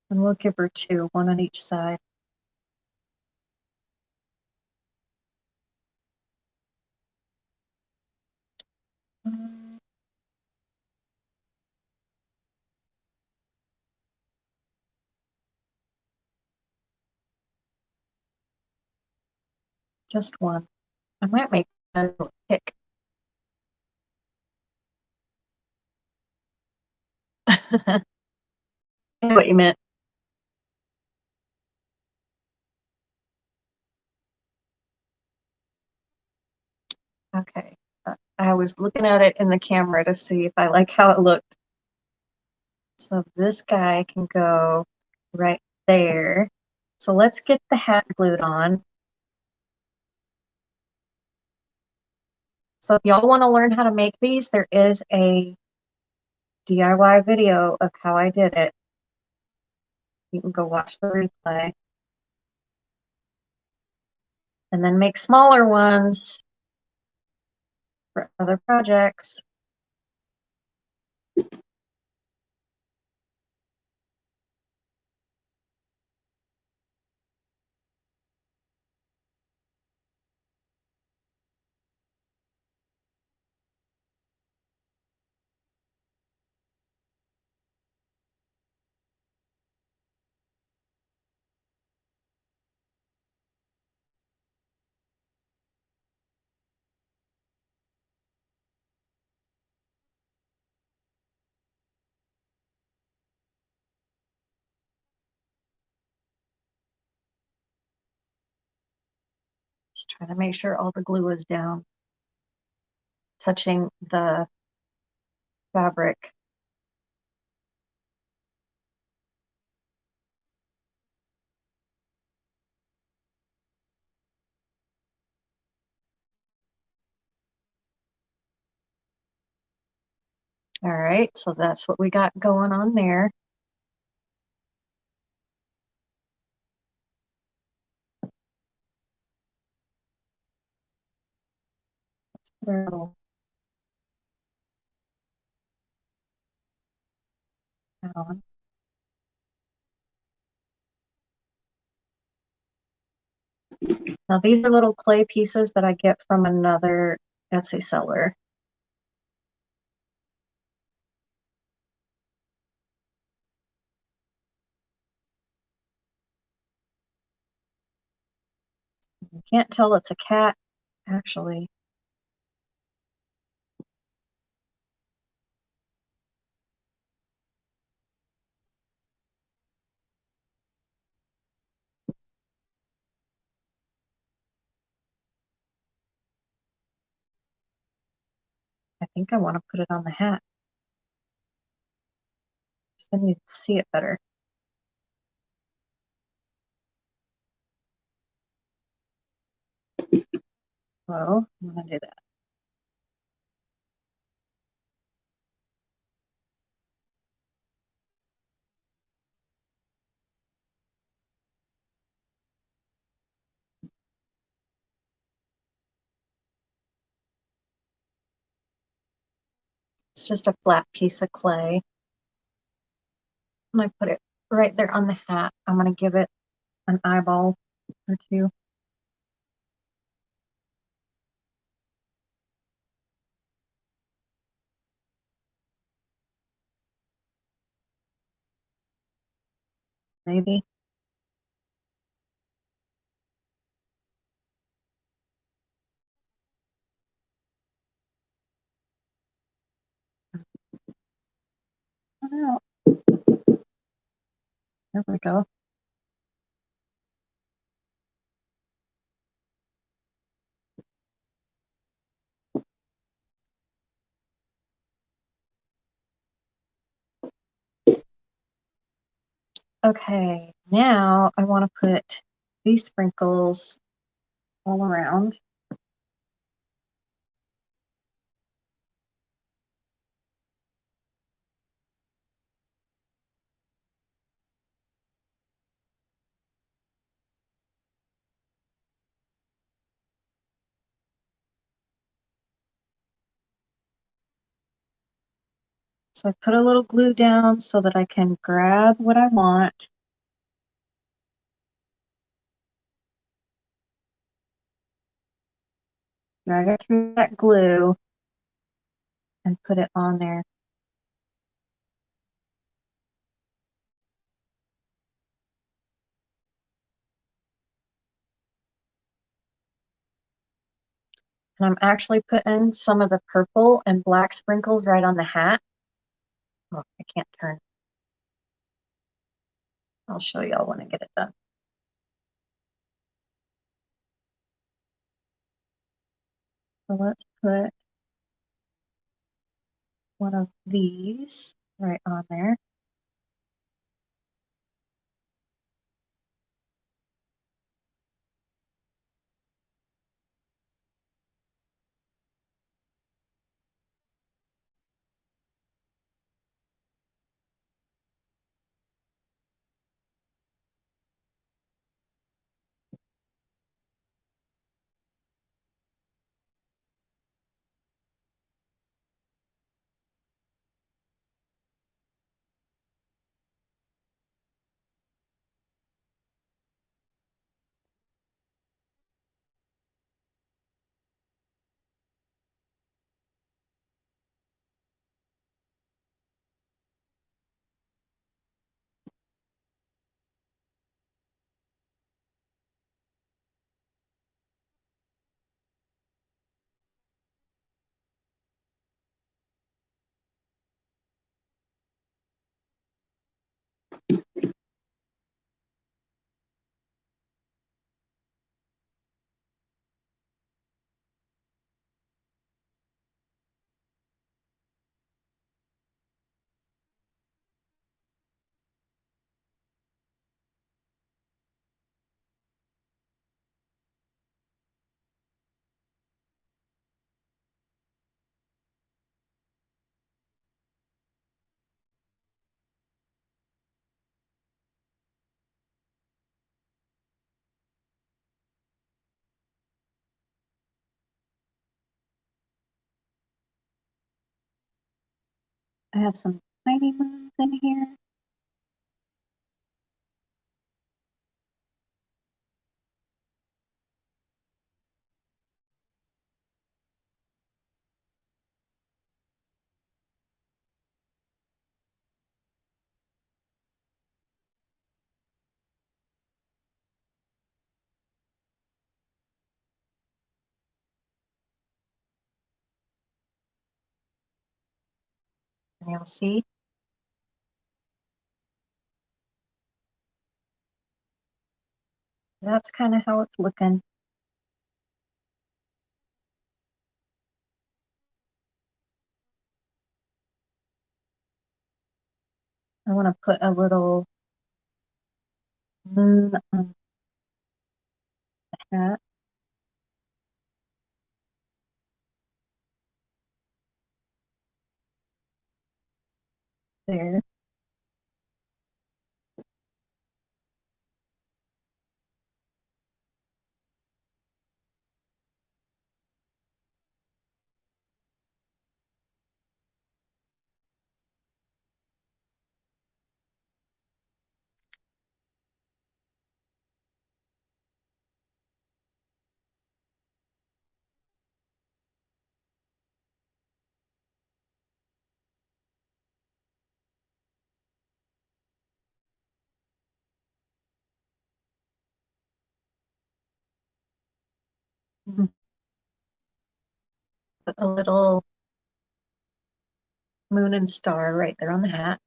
And we'll give her two, one on each side. Just one. I might make a little kick. I know what you meant. Okay. I was looking at it in the camera to see if I like how it looked. So this guy can go right there. So let's get the hat glued on. So if y'all want to learn how to make these, there is a DIY video of how I did it. You can go watch the replay. And then make smaller ones for other projects. Just trying to make sure all the glue is down, touching the fabric. All right, so that's what we got going on there. Let's put our little on. Now these are little clay pieces that I get from another Etsy seller. You can't tell it's a cat, actually. I think I want to put it on the hat. Then you see it better. So I'm going to do that. It's just a flat piece of clay. I might put it right there on the hat. I'm going to give it an eyeball or two. Maybe. I don't know. There we go. Okay, now I want to put these sprinkles all around. So I put a little glue down so that I can grab what I want. Drag it through that glue and put it on there. And I'm actually putting some of the purple and black sprinkles right on the hat. Oh, I can't turn. I'll show y'all when I get it done. So let's put one of these right on there. I have some tiny moons in here. And you'll see that's kind of how it's looking. I want to put a little moon on the hat there. Mhm. Put a little moon and star right there on the hat.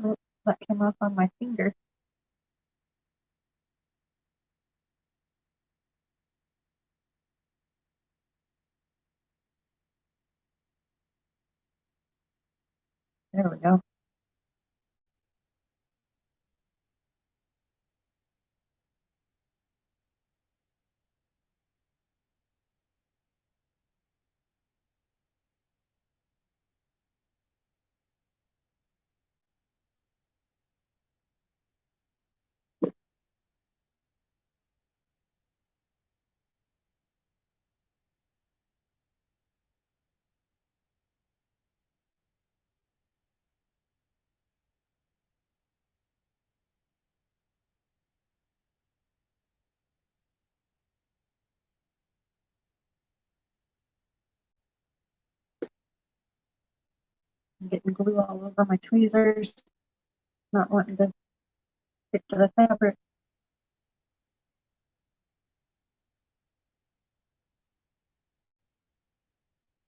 Oh, that came off on my finger. There we go. I'm getting glue all over my tweezers. Not wanting to stick to the fabric.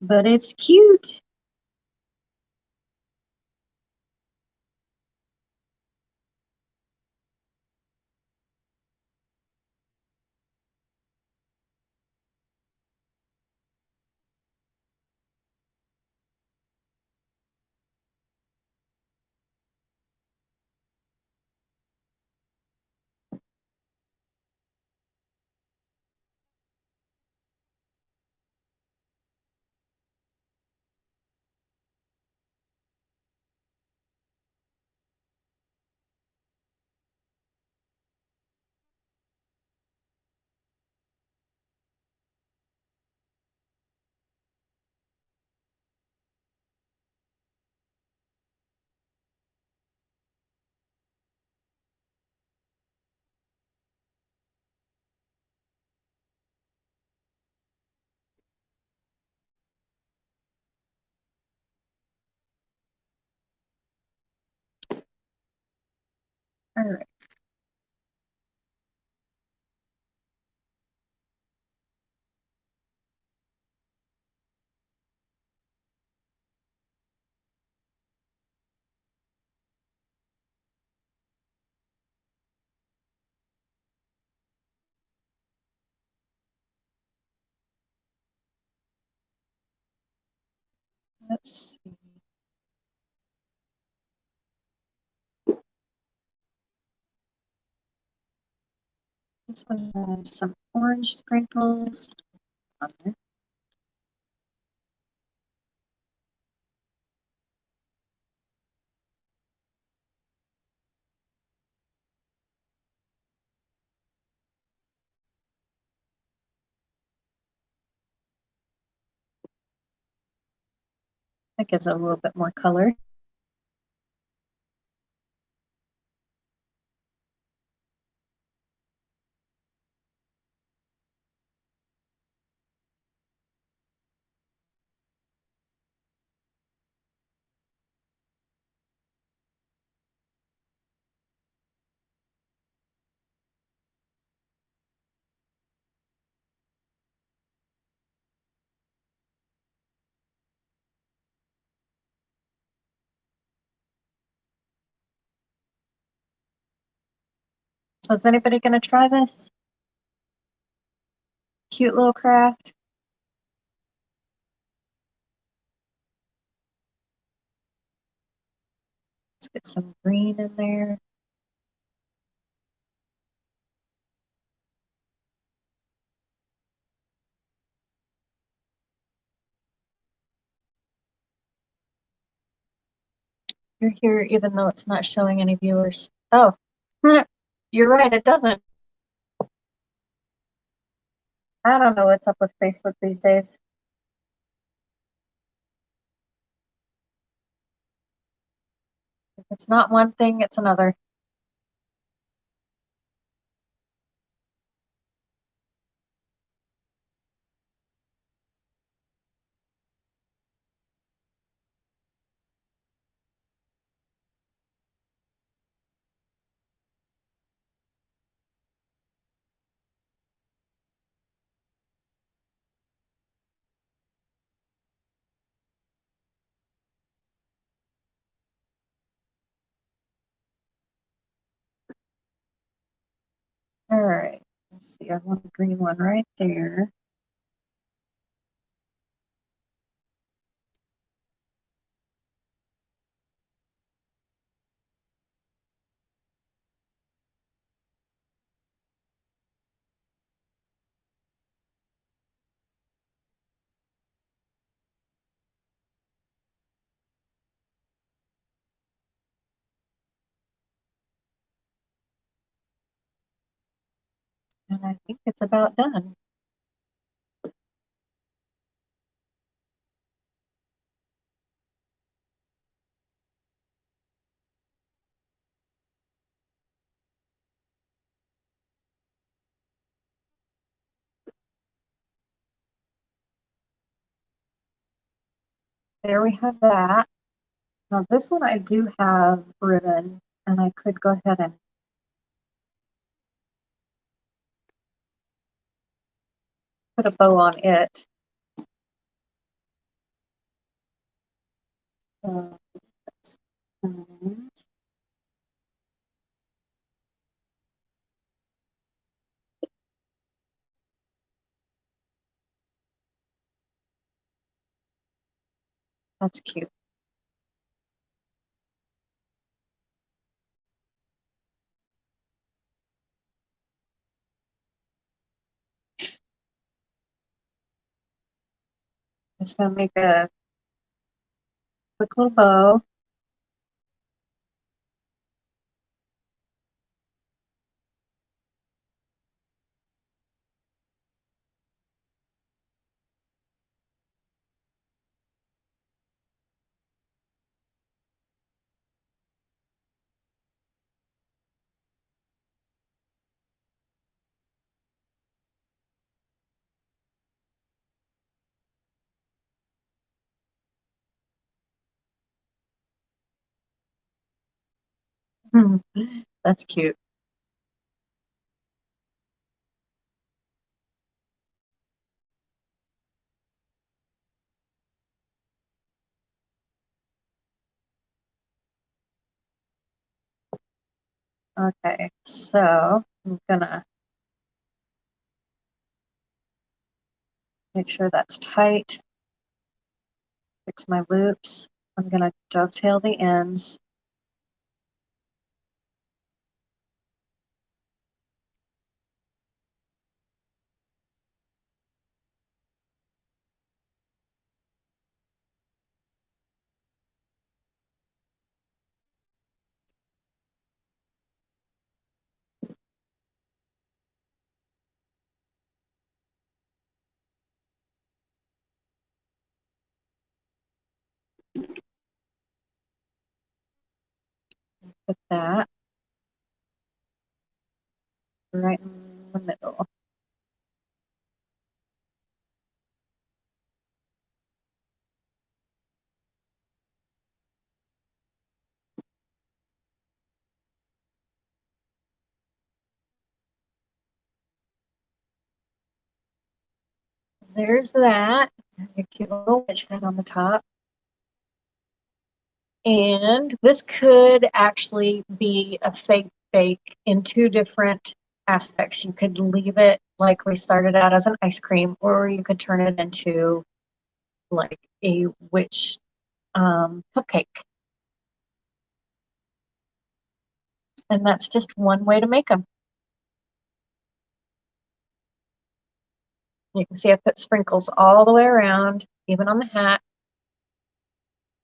But it's cute. All right. Let's see. This one has some orange sprinkles on there. That gives it a little bit more color. So is anybody going to try this? Cute little craft. Let's get some green in there. You're here even though it's not showing any viewers. Oh, you're right, it doesn't. I don't know what's up with Facebook these days. If it's not one thing, it's another. All right, let's see. I want the green one right there. And I think it's about done. There we have that. Now this one I do have ribbon, and I could go ahead and put a bow on it. And that's cute. I'm just gonna make a quick little bow. That's cute. Okay, so I'm gonna make sure that's tight. Fix my loops. I'm gonna dovetail the ends. Put that right in the middle. There's that. A cute little witch head on the top. And this could actually be a fake bake in two different aspects. You could leave it like we started out as an ice cream, or you could turn it into like a witch cupcake. And that's just one way to make them. You can see I put sprinkles all the way around, even on the hat,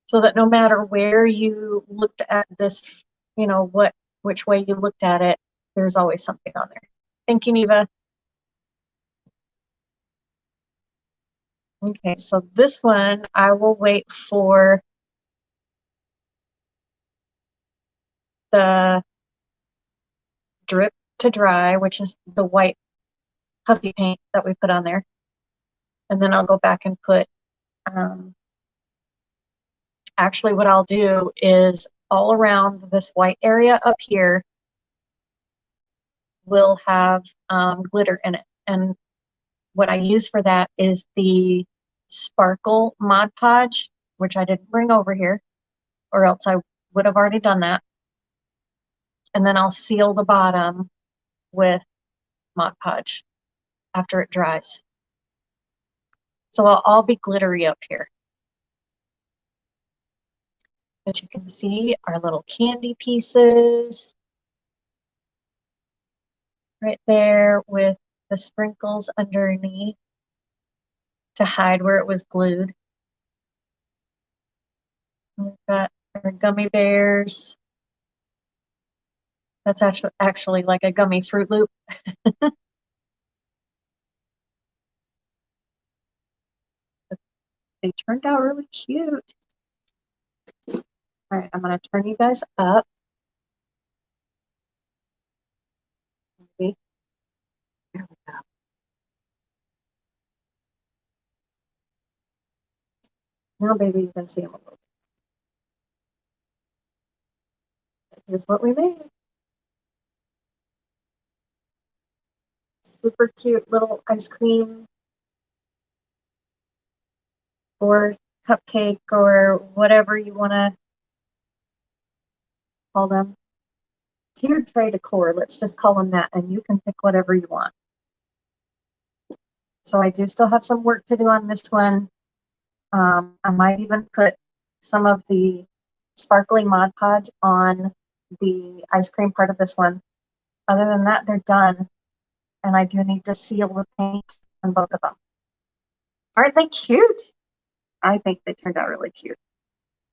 so that no matter where you looked at this, you know, which way you looked at it, there's always something on there. Thank you, Neva. Okay, so this one, I will wait for the drip to dry, which is the white puffy paint that we put on there. And then I'll go back and put, actually what I'll do is all around this white area up here will have glitter in it. And what I use for that is the Sparkle Mod Podge, which I didn't bring over here, or else I would have already done that. And then I'll seal the bottom with Mod Podge after it dries. So I'll all be glittery up here. But you can see our little candy pieces right there with the sprinkles underneath to hide where it was glued. We've got our gummy bears. That's actually like a gummy Fruit Loop. They turned out really cute. All right, I'm going to turn you guys up. There we go. Now, baby, you can see them a little bit. Here's what we made. Super cute little ice cream or cupcake or whatever you want to call them. Tiered tray decor, let's just call them that, and you can pick whatever you want. So I do still have some work to do on this one. I might even put some of the sparkly Mod Podge on the ice cream part of this one. Other than that, they're done. And I do need to seal the paint on both of them. Aren't they cute? I think they turned out really cute.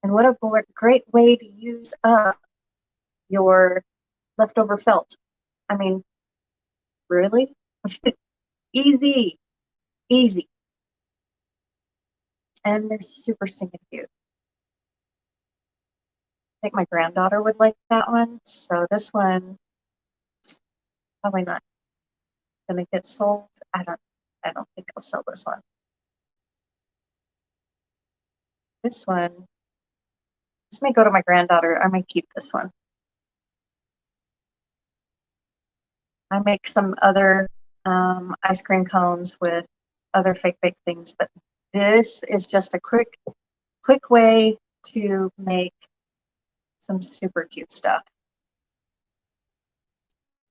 And what a great way to use up your leftover felt. I mean, really? Easy, easy. And they're super stinking cute. I think my granddaughter would like that one. So this one, probably not gonna get sold. I don't think I'll sell this one. This one, this may go to my granddaughter. I may keep this one. I make some other ice cream cones with other fake bake things, but this is just a quick way to make some super cute stuff.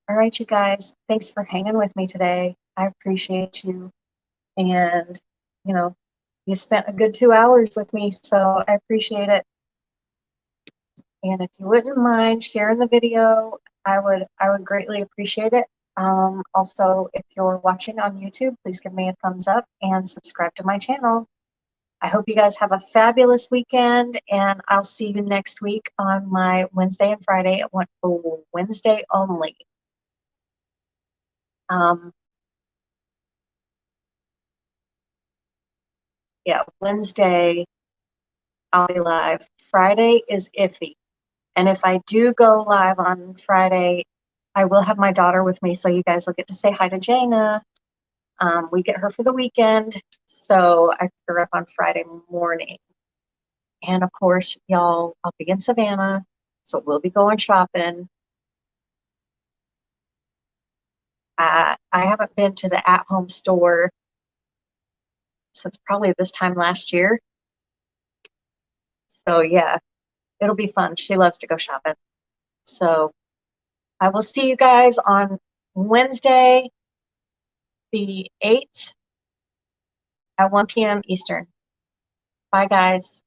All right, you guys, thanks for hanging with me today. I appreciate you. And, you know, you spent a good 2 hours with me, so I appreciate it. And if you wouldn't mind sharing the video, I would greatly appreciate it. Also, if you're watching on YouTube, please give me a thumbs up and subscribe to my channel. I hope you guys have a fabulous weekend, and I'll see you next week on my Wednesday and Friday. Wednesday only. Yeah, Wednesday I'll be live. Friday is iffy. And if I do go live on Friday, I will have my daughter with me, so you guys will get to say hi to Jana. We get her for the weekend, so I pick her up on Friday morning. And of course, y'all, I'll be in Savannah, so we'll be going shopping. I haven't been to the at-home store since probably this time last year. So yeah, it'll be fun. She loves to go shopping. So I will see you guys on Wednesday, the 8th at 1 p.m. Eastern. Bye, guys.